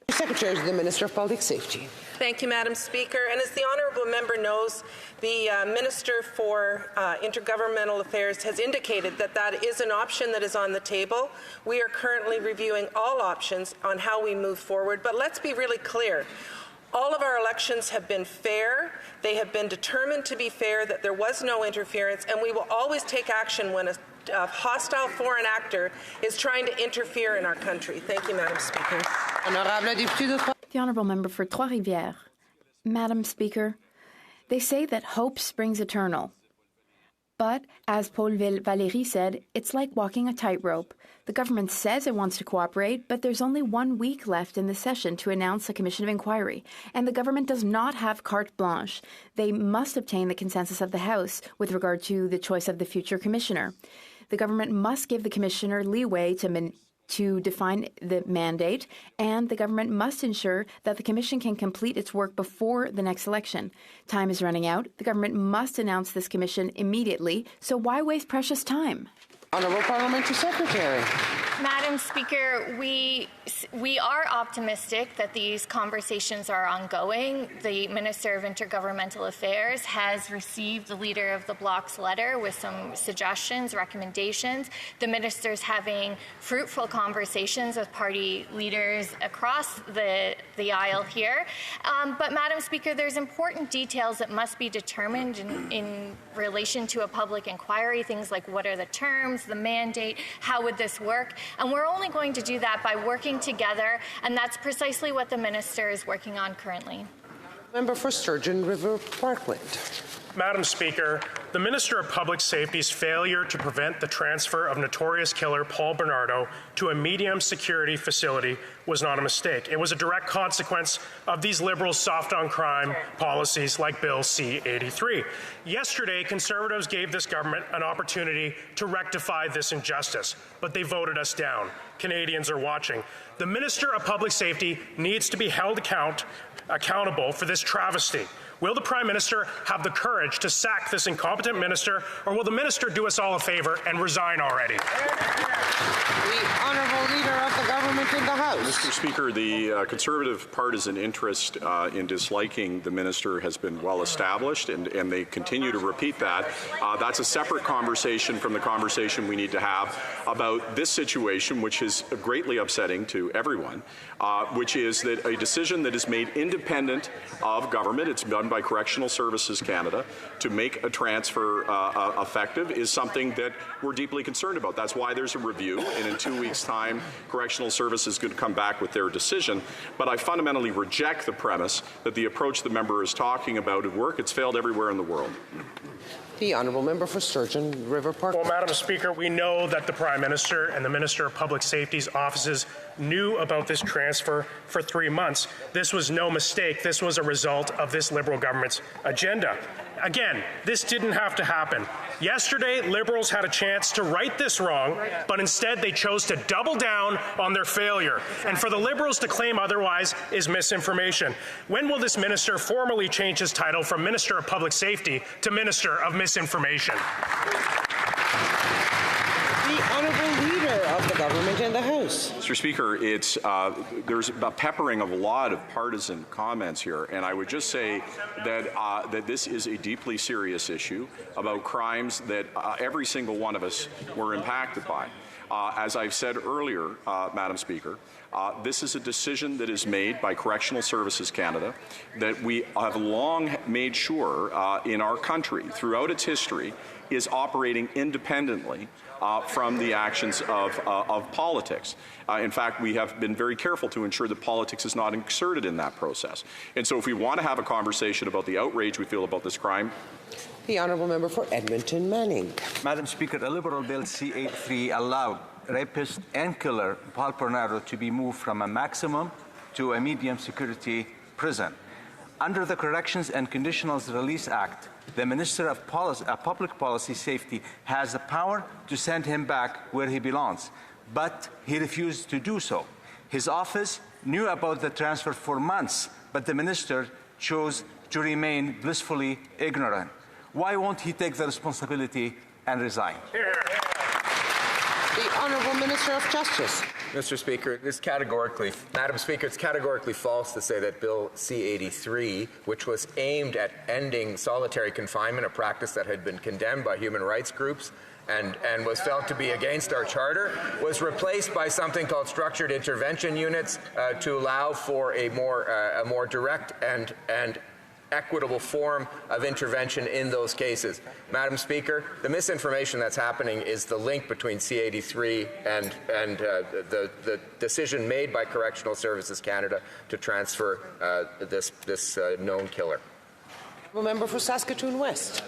Secretary to the Minister of Public Safety. Thank you, Madam Speaker. And as the honourable member knows, the Minister for Intergovernmental Affairs has indicated that that is an option that is on the table. We are currently reviewing all options on how we move forward. But let's be really clear. All of our elections have been fair. They have been determined to be fair, that there was no interference, and we will always take action when a hostile foreign actor is trying to interfere in our country. Thank you, Madam Speaker. The Honourable Member for Trois-Rivières. Madam Speaker, they say that hope springs eternal. But, as Paul Valéry said, it's like walking a tightrope. The government says it wants to cooperate, but there's only 1 week left in the session to announce a commission of inquiry, and the government does not have carte blanche. They must obtain the consensus of the House with regard to the choice of the future commissioner. The government must give the commissioner leeway to define the mandate, and the government must ensure that the Commission can complete its work before the next election. Time is running out. The government must announce this Commission immediately, so why waste precious time? Honourable Parliamentary Secretary. Madam Speaker, we are optimistic that these conversations are ongoing. The Minister of Intergovernmental Affairs has received the Leader of the Bloc's letter with some suggestions, recommendations. The Minister's having fruitful conversations with party leaders across the aisle here. But, Madam Speaker, there's important details that must be determined in relation to a public inquiry, things like what are the terms, the mandate, how would this work? And we're only going to do that by working together, and that's precisely what the Minister is working on currently. Member for Sturgeon River Parkland. Madam Speaker, the Minister of Public Safety's failure to prevent the transfer of notorious killer Paul Bernardo to a medium security facility was not a mistake. It was a direct consequence of these Liberals' soft-on-crime policies like Bill C-83. Yesterday, Conservatives gave this government an opportunity to rectify this injustice, but they voted us down. Canadians are watching. The Minister of Public Safety needs to be held accountable for this travesty. Will the Prime Minister have the courage to sack this incompetent minister, or will the minister do us all a favour and resign already? The Honourable Leader of the Government in the House. Mr. Speaker, the Conservative partisan interest in disliking the minister has been well established, and they continue to repeat that. That's a separate conversation from the conversation we need to have about this situation, which is greatly upsetting to everyone, which is that a decision that is made independent of government, it's done by Correctional Services Canada, to make a transfer effective is something that we're deeply concerned about. That's why there's a review, and in 2 weeks' time, Correctional Services is going to come back with their decision. But I fundamentally reject the premise that the approach the member is talking about would work. It's failed everywhere in the world. The Honourable Member for Sturgeon River Park. Well, Madam Speaker, we know that the Prime Minister and the Minister of Public Safety's offices knew about this transfer for 3 months. This was no mistake. This was a result of this Liberal government's agenda. Again, this didn't have to happen. Yesterday, Liberals had a chance to right this wrong, but instead they chose to double down on their failure. And for the Liberals to claim otherwise is misinformation. When will this minister formally change his title from Minister of Public Safety to Minister of Misinformation? The Honourable Leader of the Government in the House. Mr. Speaker, there's a peppering of a lot of partisan comments here, and I would just say that this is a deeply serious issue about crimes that every single one of us were impacted by. As I've said earlier, Madam Speaker, this is a decision that is made by Correctional Services Canada that we have long made sure in our country throughout its history is operating independently from the actions of politics. In fact, we have been very careful to ensure that politics is not inserted in that process. And so if we want to have a conversation about the outrage we feel about this crime. The honourable member for Edmonton Manning. Madam Speaker, a Liberal Bill C-83 allowed rapist and killer Paul Bernardo to be moved from a maximum to a medium security prison. Under the Corrections and Conditional Release Act, the Minister of Public Policy Safety has the power to send him back where he belongs, but he refused to do so. His office knew about the transfer for months, but the minister chose to remain blissfully ignorant. Why won't he take the responsibility and resign? The Honourable Minister of Justice. Mr. Speaker, Madam Speaker, it's categorically false to say that Bill C-83, which was aimed at ending solitary confinement, a practice that had been condemned by human rights groups and was felt to be against our charter, was replaced by something called structured intervention units to allow for a more direct and equitable form of intervention in those cases. Madam Speaker, the misinformation that's happening is the link between C-83 and the decision made by Correctional Services Canada to transfer this known killer. Member for Saskatoon West.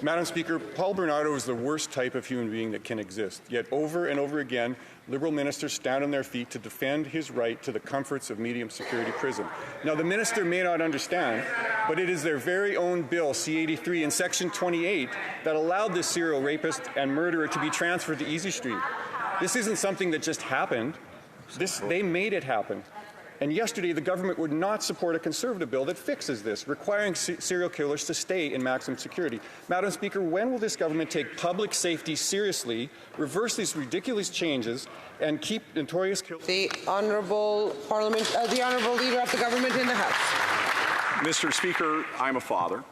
Madam Speaker, Paul Bernardo is the worst type of human being that can exist. Yet over and over again, Liberal ministers stand on their feet to defend his right to the comforts of medium security prison. Now, the minister may not understand, but it is their very own bill, C-83, in Section 28, that allowed this serial rapist and murderer to be transferred to Easy Street. This isn't something that just happened. They made it happen. And yesterday, the government would not support a Conservative bill that fixes this, requiring serial killers to stay in maximum security. Madam Speaker, when will this government take public safety seriously, reverse these ridiculous changes, and keep notorious killers? The Honourable Leader of the Government in the House. Mr. Speaker, I'm a father.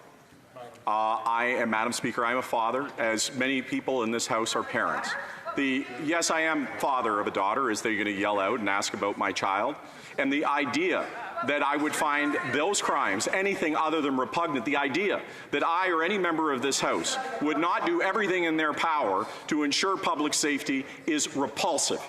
Madam Speaker, I'm a father, as many people in this House are parents. Yes, I am father of a daughter, as they're going to yell out and ask about my child. And the idea that I would find those crimes anything other than repugnant, the idea that I or any member of this House would not do everything in their power to ensure public safety is repulsive.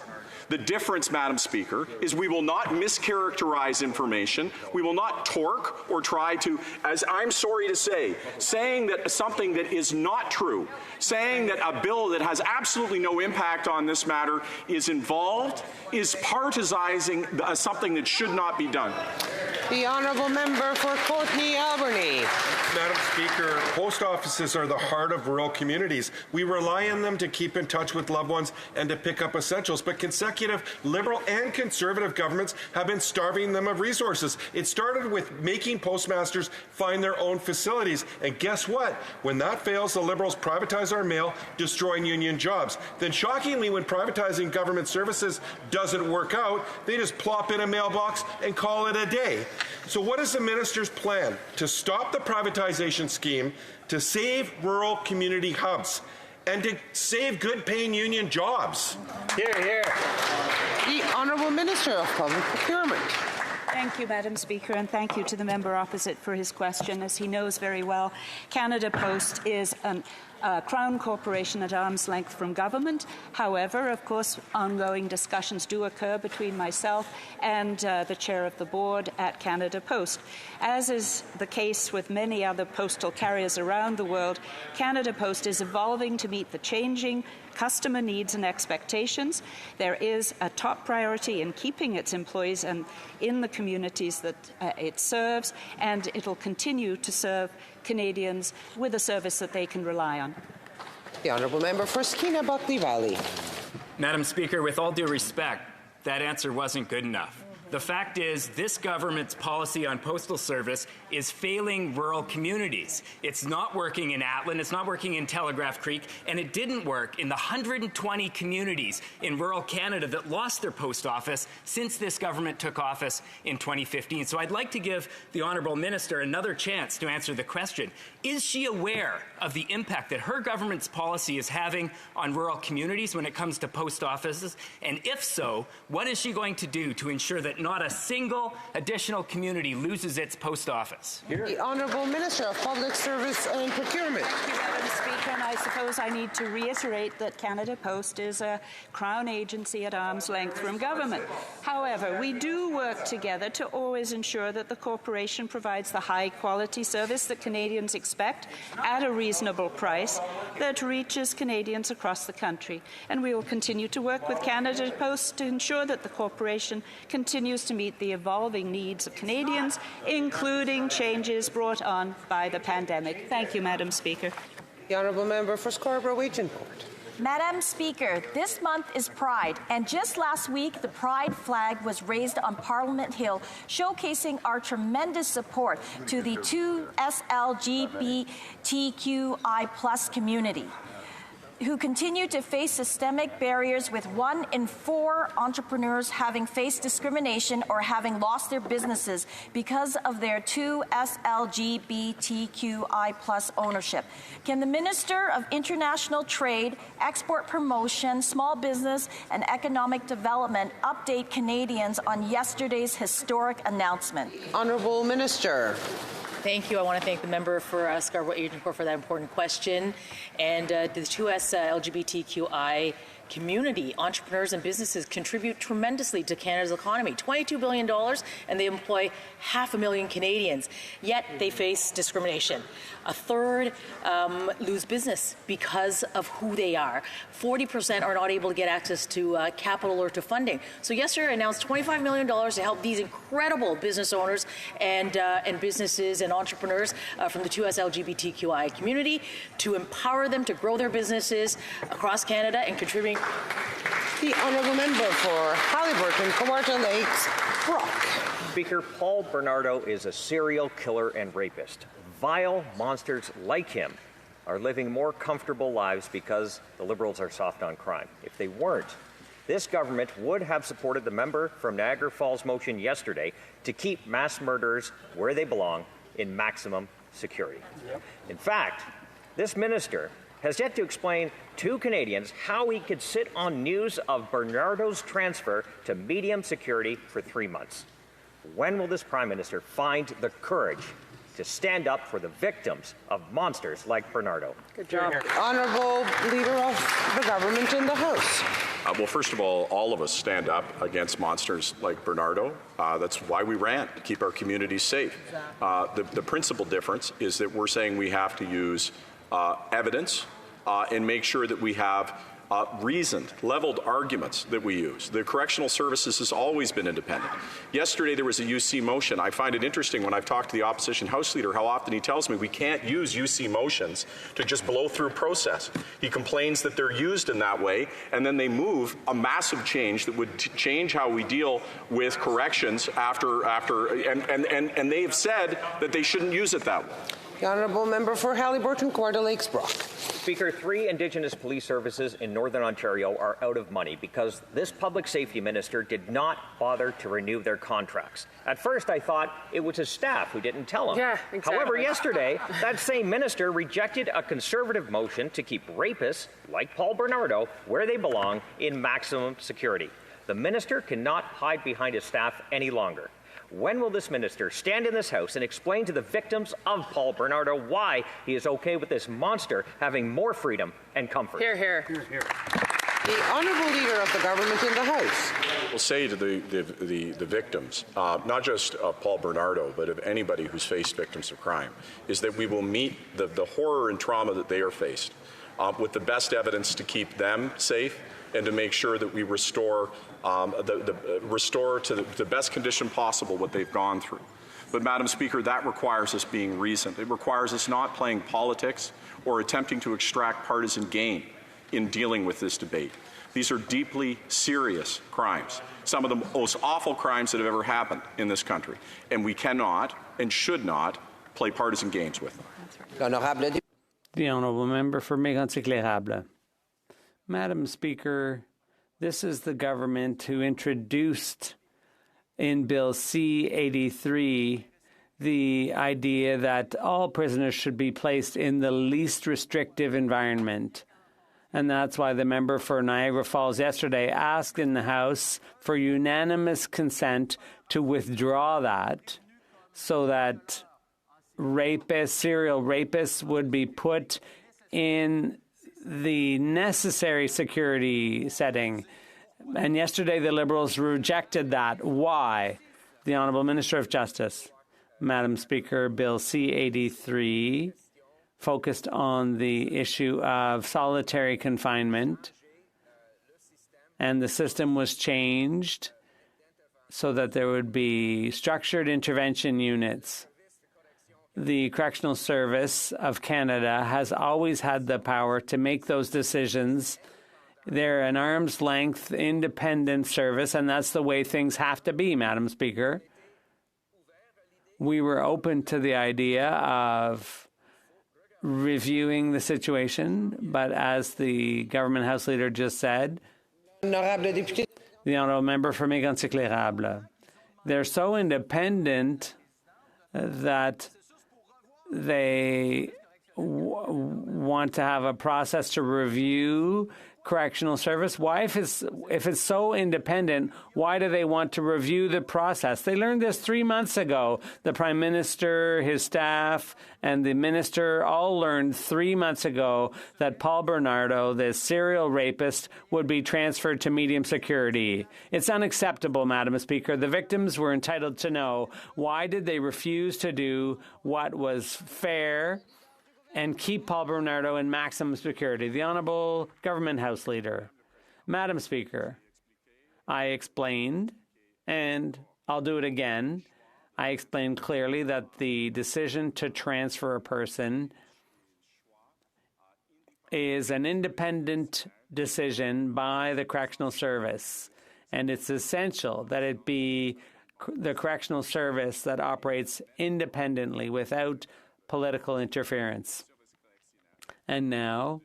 The difference, Madam Speaker, is we will not mischaracterize information. We will not torque or try to, as I'm sorry to say, saying that something that is not true, saying that a bill that has absolutely no impact on this matter is involved, is partisizing something that should not be done. The Honourable Member for Courtenay Albany. Madam Speaker, post offices are the heart of rural communities. We rely on them to keep in touch with loved ones and to pick up essentials, but consecutive Liberal and Conservative governments have been starving them of resources. It started with making postmasters find their own facilities, and guess what? When that fails, the Liberals privatize our mail, destroying union jobs. Then shockingly, when privatizing government services doesn't work out, they just plop in a mailbox and call it a day. So what is the minister's plan to stop the privatization scheme, to save rural community hubs, and to save good-paying union jobs? Hear, hear. The Honourable Minister of Public Procurement. Thank you, Madam Speaker, and thank you to the member opposite for his question. As he knows very well, Canada Post is a Crown corporation at arm's length from government. However, of course, ongoing discussions do occur between myself and the chair of the board at Canada Post. As is the case with many other postal carriers around the world, Canada Post is evolving to meet the changing customer needs and expectations. There is a top priority in keeping its employees and in the communities that it serves, and it'll continue to serve Canadians with a service that they can rely on. The Honourable Member for Skeena Buckley Valley. Madam Speaker, with all due respect, that answer wasn't good enough. The fact is, this government's policy on postal service is failing rural communities. It's not working in Atlin, it's not working in Telegraph Creek, and it didn't work in the 120 communities in rural Canada that lost their post office since this government took office in 2015. So I'd like to give the Honourable Minister another chance to answer the question. Is she aware of the impact that her government's policy is having on rural communities when it comes to post offices? And if so, what is she going to do to ensure that not a single additional community loses its post office. The Honourable Minister of Public Service and Procurement. Thank you, Madam Speaker. And I suppose I need to reiterate that Canada Post is a Crown agency at arm's length from government. However, we do work together to always ensure that the corporation provides the high-quality service that Canadians expect at a reasonable price that reaches Canadians across the country. And we will continue to work with Canada Post to ensure that the corporation continues to meet the evolving needs of Canadians, including changes brought on by the pandemic. Thank you, Madam Speaker. The Honourable Member for Scarborough-Agincourt. Madam Speaker, this month is Pride, and just last week the Pride flag was raised on Parliament Hill, showcasing our tremendous support to the 2SLGBTQI+ community, who continue to face systemic barriers, with 1 in 4 entrepreneurs having faced discrimination or having lost their businesses because of their 2SLGBTQI+ ownership. Can the Minister of International Trade, Export Promotion, Small Business and Economic Development update Canadians on yesterday's historic announcement? Honourable Minister. Thank you. I want to thank the member for Scarborough-Agincourt for that important question. And the 2S LGBTQI community, entrepreneurs and businesses contribute tremendously to Canada's economy, $22 billion, and they employ 500,000 Canadians. Yet they face discrimination. A third lose business because of who they are. 40% are not able to get access to capital or to funding. So yesterday I announced $25 million to help these incredible business owners and businesses and entrepreneurs from the 2S LGBTQI community, to empower them to grow their businesses across Canada and contributing. The Honourable Member for Haliburton, Kawartha Lakes, Brock. Speaker, Paul Bernardo is a serial killer and rapist. Vile monsters like him are living more comfortable lives because the Liberals are soft on crime. If they weren't, this government would have supported the member from Niagara Falls motion yesterday to keep mass murderers where they belong, in maximum security. In fact, this minister has yet to explain to Canadians how he could sit on news of Bernardo's transfer to medium security for 3 months. When will this Prime Minister find the courage to stand up for the victims of monsters like Bernardo? Good job. Honourable Leader of the Government in the House. Well, first of all of us stand up against monsters like Bernardo. That's why we ran, to keep our communities safe. The principal difference is that we're saying we have to use evidence and make sure that we have reasoned, leveled arguments that we use. The Correctional Services has always been independent. Yesterday there was a UC motion. I find it interesting when I've talked to the opposition House Leader how often he tells me we can't use UC motions to just blow through process. He complains that they're used in that way, and then they move a massive change that would change how we deal with corrections and they have said that they shouldn't use it that way. The Honourable Member for Haliburton, Kawartha Lakes, Brock. Speaker, 3 Indigenous police services in Northern Ontario are out of money because this public safety minister did not bother to renew their contracts. At first, I thought it was his staff who didn't tell him. Yeah, exactly. However, yesterday, that same minister rejected a Conservative motion to keep rapists like Paul Bernardo where they belong, in maximum security. The minister cannot hide behind his staff any longer. When will this minister stand in this House and explain to the victims of Paul Bernardo why he is okay with this monster having more freedom and comfort? Hear, hear. Hear, hear. The Honourable Leader of the Government in the House. We'll say to the victims, not just of Paul Bernardo, but of anybody who's faced victims of crime, is that we will meet the horror and trauma that they are faced with the best evidence to keep them safe and to make sure that we restore to the best condition possible what they've gone through. But, Madam Speaker, that requires us being reasoned. It requires us not playing politics or attempting to extract partisan gain in dealing with this debate. These are deeply serious crimes, some of the most awful crimes that have ever happened in this country, and we cannot and should not play partisan games with them. The Honourable Member for Mégantic-l'Érable. Madam Speaker, this is the government who introduced in Bill C-83 the idea that all prisoners should be placed in the least restrictive environment. And that's why the member for Niagara Falls yesterday asked in the House for unanimous consent to withdraw that so that serial rapists would be put in the necessary security setting. And yesterday the Liberals rejected that. Why? The Honourable Minister of Justice. Madam Speaker, Bill C-83 focused on the issue of solitary confinement, and the system was changed so that there would be structured intervention units. The Correctional Service of Canada has always had the power to make those decisions. They're an arm's length independent service, and that's the way things have to be, Madam Speaker. We were open to the idea of reviewing the situation, but as the government House Leader just said, the Honourable Member for Mégantic-L'Érable, they're so independent that they want to have a process to review correctional service. Why, if it's so independent, why do they want to review the process? They learned this 3 months ago. The Prime Minister, his staff, and the Minister all learned 3 months ago that Paul Bernardo, the serial rapist, would be transferred to medium security. It's unacceptable, Madam Speaker. The victims were entitled to know. Why did they refuse to do what was fair and keep Paul Bernardo in maximum security? The Honourable Government House Leader. Madam Speaker, I explained, and I'll do it again, I explained clearly that the decision to transfer a person is an independent decision by the Correctional Service, and it's essential that it be the Correctional Service that operates independently without political interference. And now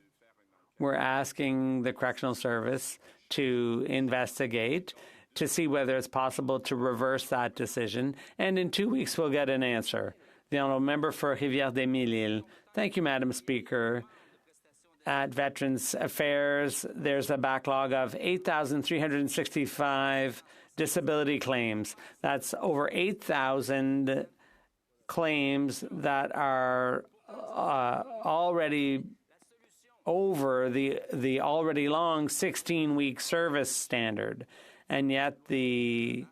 we're asking the Correctional Service to investigate to see whether it's possible to reverse that decision. And in 2 weeks, we'll get an answer. The Honourable Member for Rivière-des-Mille-Îles. Thank you, Madam Speaker. At Veterans Affairs, there's a backlog of 8,365 disability claims. That's over 8,000 claims that are already over the already long 16-week service standard. And yet the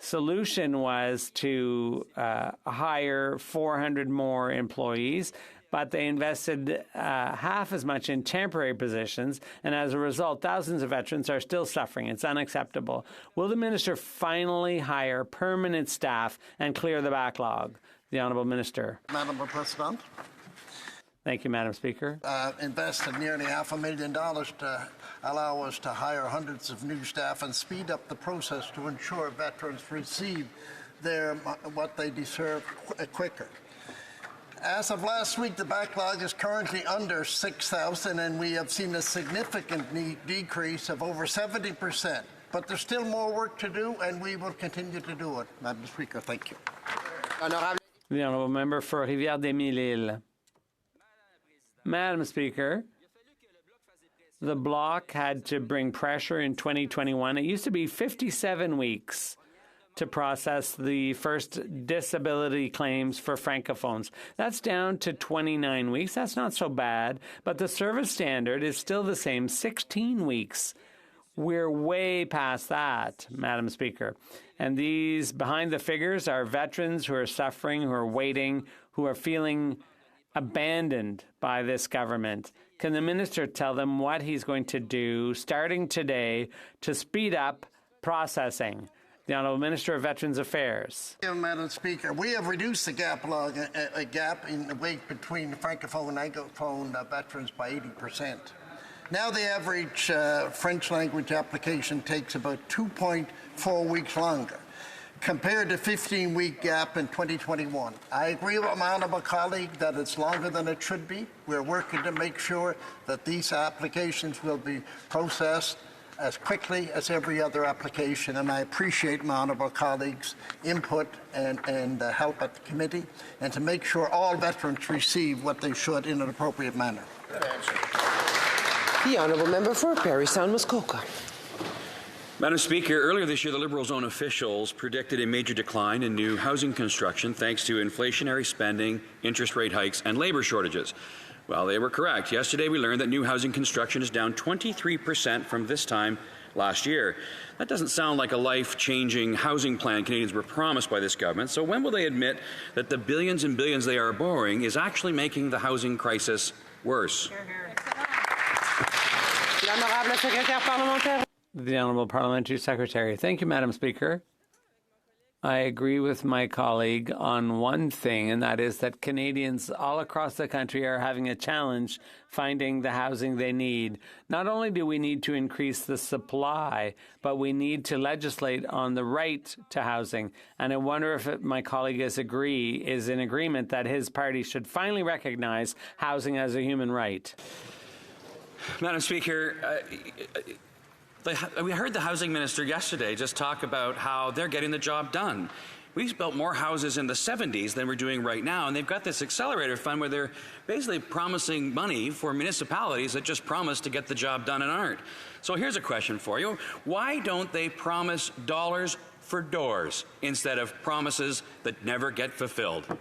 solution was to hire 400 more employees, but they invested half as much in temporary positions, and as a result, thousands of veterans are still suffering. It's unacceptable. Will the minister finally hire permanent staff and clear the backlog? The Honourable Minister. Madam President. Thank you, Madam Speaker. Invested nearly $500,000 to allow us to hire hundreds of new staff and speed up the process to ensure veterans receive what they deserve quicker. As of last week, the backlog is currently under 6,000, and we have seen a significant decrease of over 70%. But there's still more work to do, and we will continue to do it. Madam Speaker, thank you. The Honourable Member for Rivière-des-Mille-Îles. Madam Speaker, the Bloc had to bring pressure in 2021. It used to be 57 weeks to process the first disability claims for Francophones. That's down to 29 weeks. That's not so bad, but the service standard is still the same, 16 weeks. We're way past that, Madam Speaker. And these behind the figures are veterans who are suffering, who are waiting, who are feeling abandoned by this government. Can the minister tell them what he's going to do starting today to speed up processing? The Honourable Minister of Veterans Affairs. Madam Speaker, we have reduced the gap in the wait between Francophone and Anglophone veterans by 80%. Now the average French language application takes about 2.4 weeks longer, compared to 15-week gap in 2021. I agree with my honourable colleague that it's longer than it should be. We're working to make sure that these applications will be processed as quickly as every other application, and I appreciate my honourable colleagues' input and help at the committee, and to make sure all veterans receive what they should in an appropriate manner. The Honourable Member for Parry Sound Muskoka. Madam Speaker, earlier this year, the Liberals' own officials predicted a major decline in new housing construction thanks to inflationary spending, interest rate hikes, and labour shortages. Well, they were correct. Yesterday, we learned that new housing construction is down 23% from this time last year. That doesn't sound like a life-changing housing plan Canadians were promised by this government. So when will they admit that the billions and billions they are borrowing is actually making the housing crisis worse? The Honourable Parliamentary Secretary. Thank you, Madam Speaker. I agree with my colleague on one thing, and that is that Canadians all across the country are having a challenge finding the housing they need. Not only do we need to increase the supply, but we need to legislate on the right to housing. And I wonder if my colleague is in agreement that his party should finally recognize housing as a human right. Madam Speaker, we heard the housing minister yesterday just talk about how they're getting the job done. We've built more houses in the 70s than we're doing right now, and they've got this accelerator fund where they're basically promising money for municipalities that just promise to get the job done and aren't. So here's a question for you. Why don't they promise dollars for doors instead of promises that never get fulfilled? The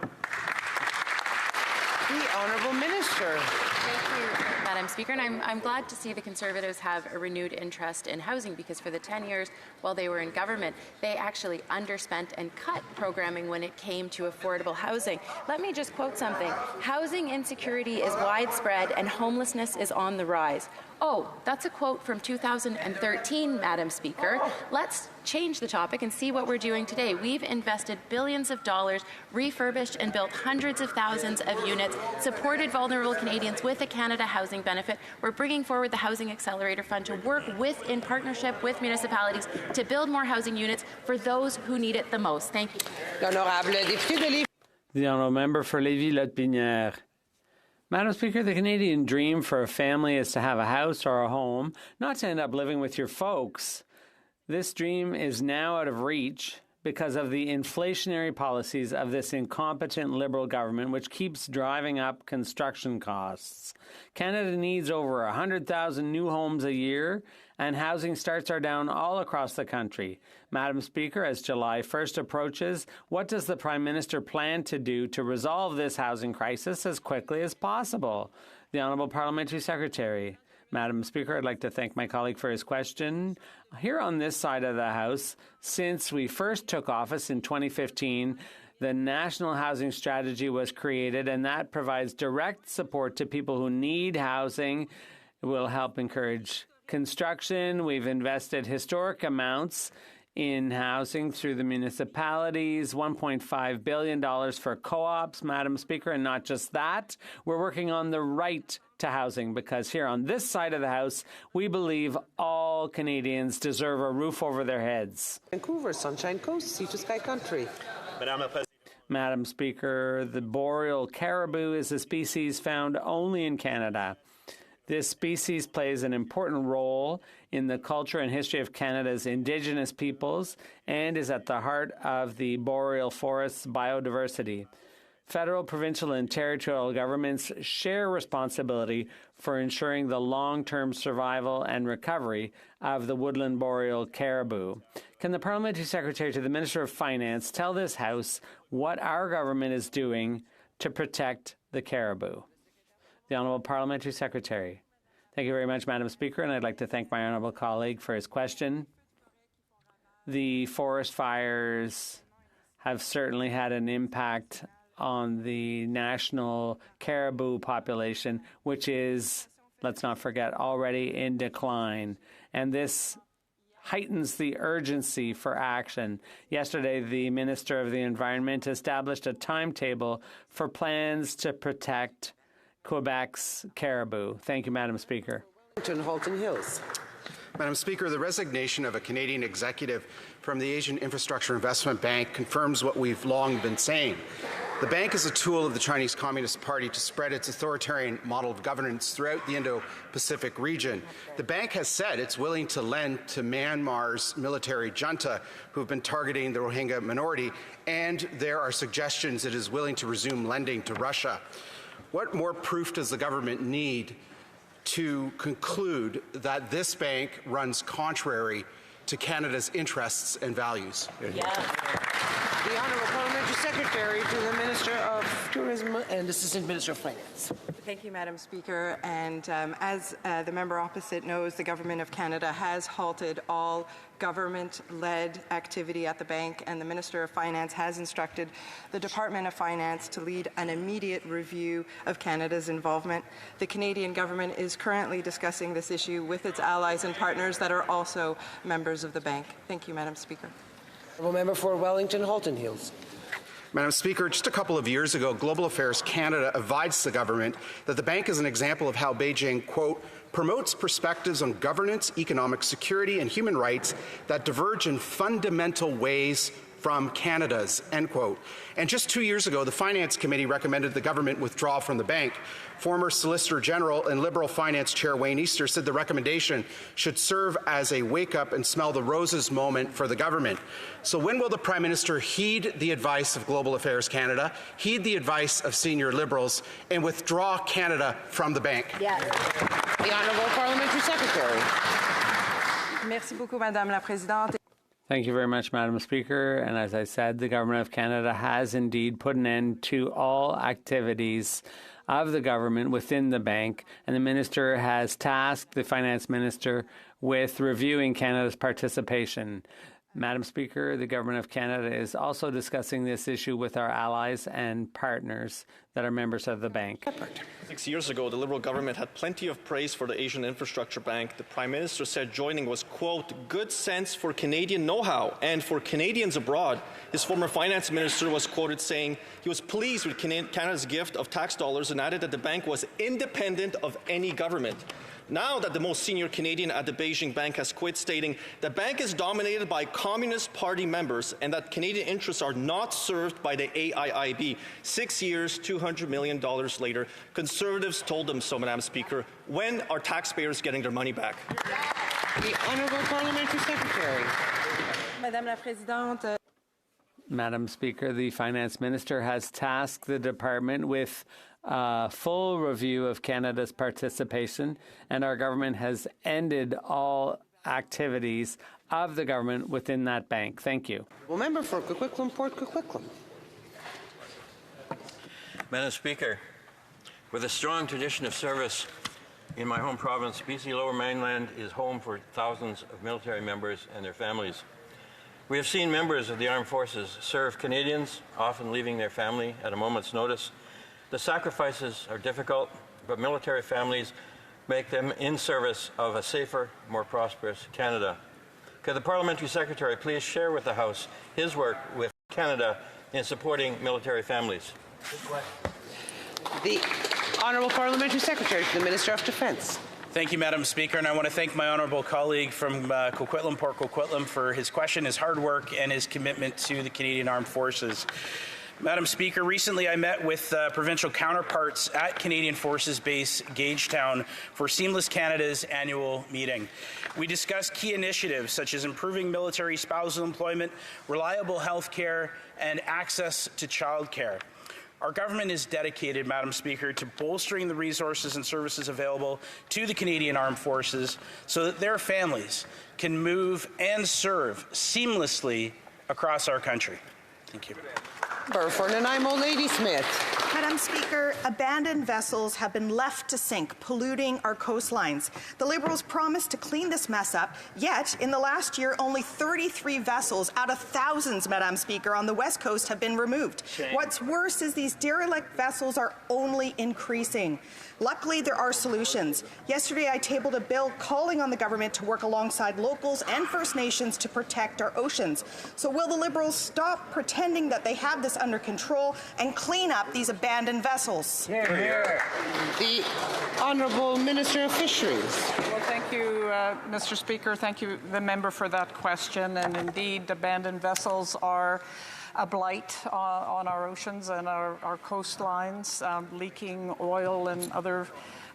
Honourable Minister. Thank you, Madam Speaker, and I'm glad to see the Conservatives have a renewed interest in housing, because for the 10 years while they were in government, they actually underspent and cut programming when it came to affordable housing. Let me just quote something. Housing insecurity is widespread and homelessness is on the rise. Oh, that's a quote from 2013, Madam Speaker. Let's change the topic and see what we're doing today. We've invested billions of dollars, refurbished and built hundreds of thousands of units, supported vulnerable Canadians with a Canada Housing Benefit. We're bringing forward the Housing Accelerator Fund to work in partnership with municipalities to build more housing units for those who need it the most. Thank you. The Honourable Member for Lévis-Lotbinière. Madam Speaker, the Canadian dream for a family is to have a house or a home, not to end up living with your folks. This dream is now out of reach because of the inflationary policies of this incompetent Liberal government, which keeps driving up construction costs. Canada needs over 100,000 new homes a year, and housing starts are down all across the country. Madam Speaker, as July 1st approaches, what does the Prime Minister plan to do to resolve this housing crisis as quickly as possible? The Honourable Parliamentary Secretary. Madam Speaker, I'd like to thank my colleague for his question. Here on this side of the House, since we first took office in 2015, the National Housing Strategy was created, and that provides direct support to people who need housing. It will help encourage construction. We've invested historic amounts in housing through the municipalities, $1.5 billion for co-ops, Madam Speaker, and not just that. We're working on the right to housing, because here on this side of the House, we believe all Canadians deserve a roof over their heads. Vancouver, Sunshine Coast, Sea to Sky Country. Madam Speaker, the boreal caribou is a species found only in Canada. This species plays an important role in the culture and history of Canada's Indigenous peoples and is at the heart of the boreal forest's biodiversity. Federal, provincial, and territorial governments share responsibility for ensuring the long-term survival and recovery of the woodland boreal caribou. Can the Parliamentary Secretary to the Minister of Finance tell this House what our government is doing to protect the caribou? The Honourable Parliamentary Secretary. Thank you very much, Madam Speaker, and I'd like to thank my honourable colleague for his question. The forest fires have certainly had an impact on the national caribou population, which is, let's not forget, already in decline. And this heightens the urgency for action. Yesterday, the Minister of the Environment established a timetable for plans to protect Quebec's caribou. Thank you, Madam Speaker. Halton Hills. Madam Speaker, the resignation of a Canadian executive from the Asian Infrastructure Investment Bank confirms what we've long been saying. The bank is a tool of the Chinese Communist Party to spread its authoritarian model of governance throughout the Indo-Pacific region. The bank has said it's willing to lend to Myanmar's military junta, who have been targeting the Rohingya minority, and there are suggestions it is willing to resume lending to Russia. What more proof does the government need to conclude that this bank runs contrary to Canada's interests and values? The Honourable Parliamentary Secretary to the Minister of Tourism and Assistant Minister of Finance. Thank you, Madam Speaker. And as the member opposite knows, the Government of Canada has halted all government-led activity at the bank, and the Minister of Finance has instructed the Department of Finance to lead an immediate review of Canada's involvement. The Canadian government is currently discussing this issue with its allies and partners that are also members of the bank. Thank you, Madam Speaker. Member for Wellington Halton Hills. Madam Speaker, just a couple of years ago, Global Affairs Canada advised the government that the bank is an example of how Beijing, quote, promotes perspectives on governance, economic security, and human rights that diverge in fundamental ways from Canada's, end quote. And just 2 years ago, the Finance Committee recommended the government withdraw from the bank. Former Solicitor General and Liberal Finance Chair Wayne Easter said the recommendation should serve as a wake-up and smell the roses moment for the government. So when will the Prime Minister heed the advice of Global Affairs Canada, heed the advice of senior Liberals, and withdraw Canada from the bank? Yes. The Honourable Parliamentary Secretary. Merci beaucoup, Madame la Présidente. Thank you very much, Madam Speaker. And as I said, the Government of Canada has indeed put an end to all activities of the government within the bank, and the Minister has tasked the Finance Minister with reviewing Canada's participation. Madam Speaker, the Government of Canada is also discussing this issue with our allies and partners that are members of the bank. 6 years ago, the Liberal government had plenty of praise for the Asian Infrastructure Bank. The Prime Minister said joining was, quote, good sense for Canadian know-how and for Canadians abroad. His former Finance Minister was quoted saying he was pleased with Canada's gift of tax dollars and added that the bank was independent of any government. Now that the most senior Canadian at the Beijing bank has quit, stating the bank is dominated by Communist Party members and that Canadian interests are not served by the AIIB. 6 years, $200 million later, Conservatives told them so, Madam Speaker. When are taxpayers getting their money back? The Honourable Parliamentary Secretary. Madame la Présidente. Madam Speaker, the Finance Minister has tasked the department with a full review of Canada's participation, and our government has ended all activities of the government within that bank. Thank you. Well, member for Coquitlam, Port Coquitlam. Madam Speaker, with a strong tradition of service in my home province, BC Lower Mainland is home for thousands of military members and their families. We have seen members of the armed forces serve Canadians, often leaving their family at a moment's notice. The sacrifices are difficult, but military families make them in service of a safer, more prosperous Canada. Could the Parliamentary Secretary please share with the House his work with Canada in supporting military families? The Honourable Parliamentary Secretary to the Minister of Defence. Thank you, Madam Speaker, and I want to thank my honourable colleague from Coquitlam, Port Coquitlam, for his question, his hard work, and his commitment to the Canadian Armed Forces. Madam Speaker, recently I met with provincial counterparts at Canadian Forces Base Gagetown for Seamless Canada's annual meeting. We discussed key initiatives such as improving military spousal employment, reliable health care, and access to childcare. Our government is dedicated, Madam Speaker, to bolstering the resources and services available to the Canadian Armed Forces so that their families can move and serve seamlessly across our country. Thank you. For Nanaimo, Lady Smith. Madam Speaker, abandoned vessels have been left to sink, polluting our coastlines. The Liberals promised to clean this mess up, yet in the last year, only 33 vessels out of thousands, Madam Speaker, on the West Coast have been removed. Shame. What's worse is these derelict vessels are only increasing. Luckily, there are solutions. Yesterday, I tabled a bill calling on the government to work alongside locals and First Nations to protect our oceans. So will the Liberals stop pretending that they have this under control and clean up these abandoned vessels? Hear, hear. The Honourable Minister of Fisheries. Well, thank you, Mr. Speaker. Thank you, the member, for that question. And indeed, abandoned vessels are a blight on our oceans and our coastlines, leaking oil and other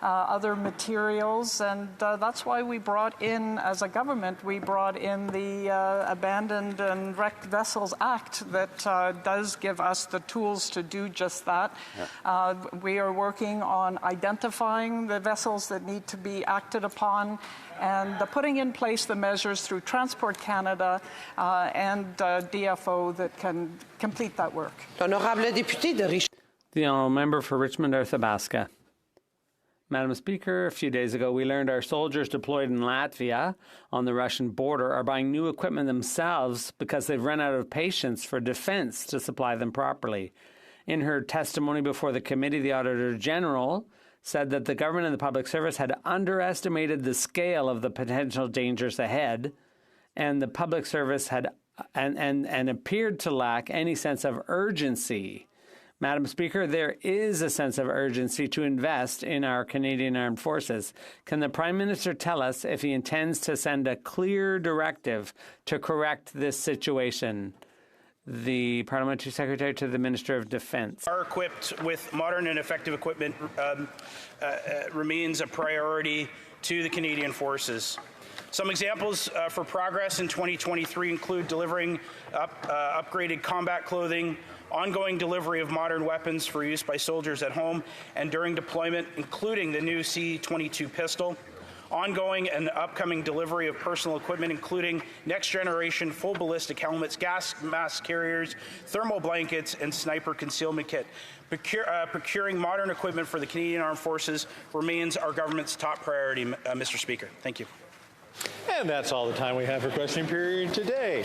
other materials, and that's why we brought in, as a government, we brought in the Abandoned and Wrecked Vessels Act that does give us the tools to do just that. Yeah. We are working on identifying the vessels that need to be acted upon and putting in place the measures through Transport Canada and DFO that can complete that work. The honourable member for Richmond Arthabaska. Madam Speaker, a few days ago we learned our soldiers deployed in Latvia on the Russian border are buying new equipment themselves because they've run out of patience for defence to supply them properly. In her testimony before the committee, the Auditor General said that the government and the public service had underestimated the scale of the potential dangers ahead, and the public service had and appeared to lack any sense of urgency. Madam Speaker, there is a sense of urgency to invest in our Canadian Armed Forces. Can the Prime Minister tell us if he intends to send a clear directive to correct this situation? The Parliamentary Secretary to the Minister of Defence. Are equipped with modern and effective equipment remains a priority to the Canadian Forces. Some examples for progress in 2023 include delivering upgraded combat clothing, ongoing delivery of modern weapons for use by soldiers at home and during deployment, including the new C-22 pistol, ongoing and upcoming delivery of personal equipment, including next-generation full ballistic helmets, gas mask carriers, thermal blankets, and sniper concealment kit. Procuring modern equipment for the Canadian Armed Forces remains our government's top priority, Mr. Speaker. Thank you. And that's all the time we have for questioning period today.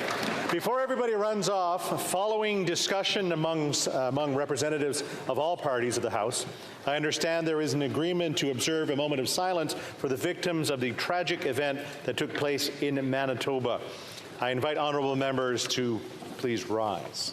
Before everybody runs off, following discussion among representatives of all parties of the House, I understand there is an agreement to observe a moment of silence for the victims of the tragic event that took place in Manitoba. I invite honourable members to please rise.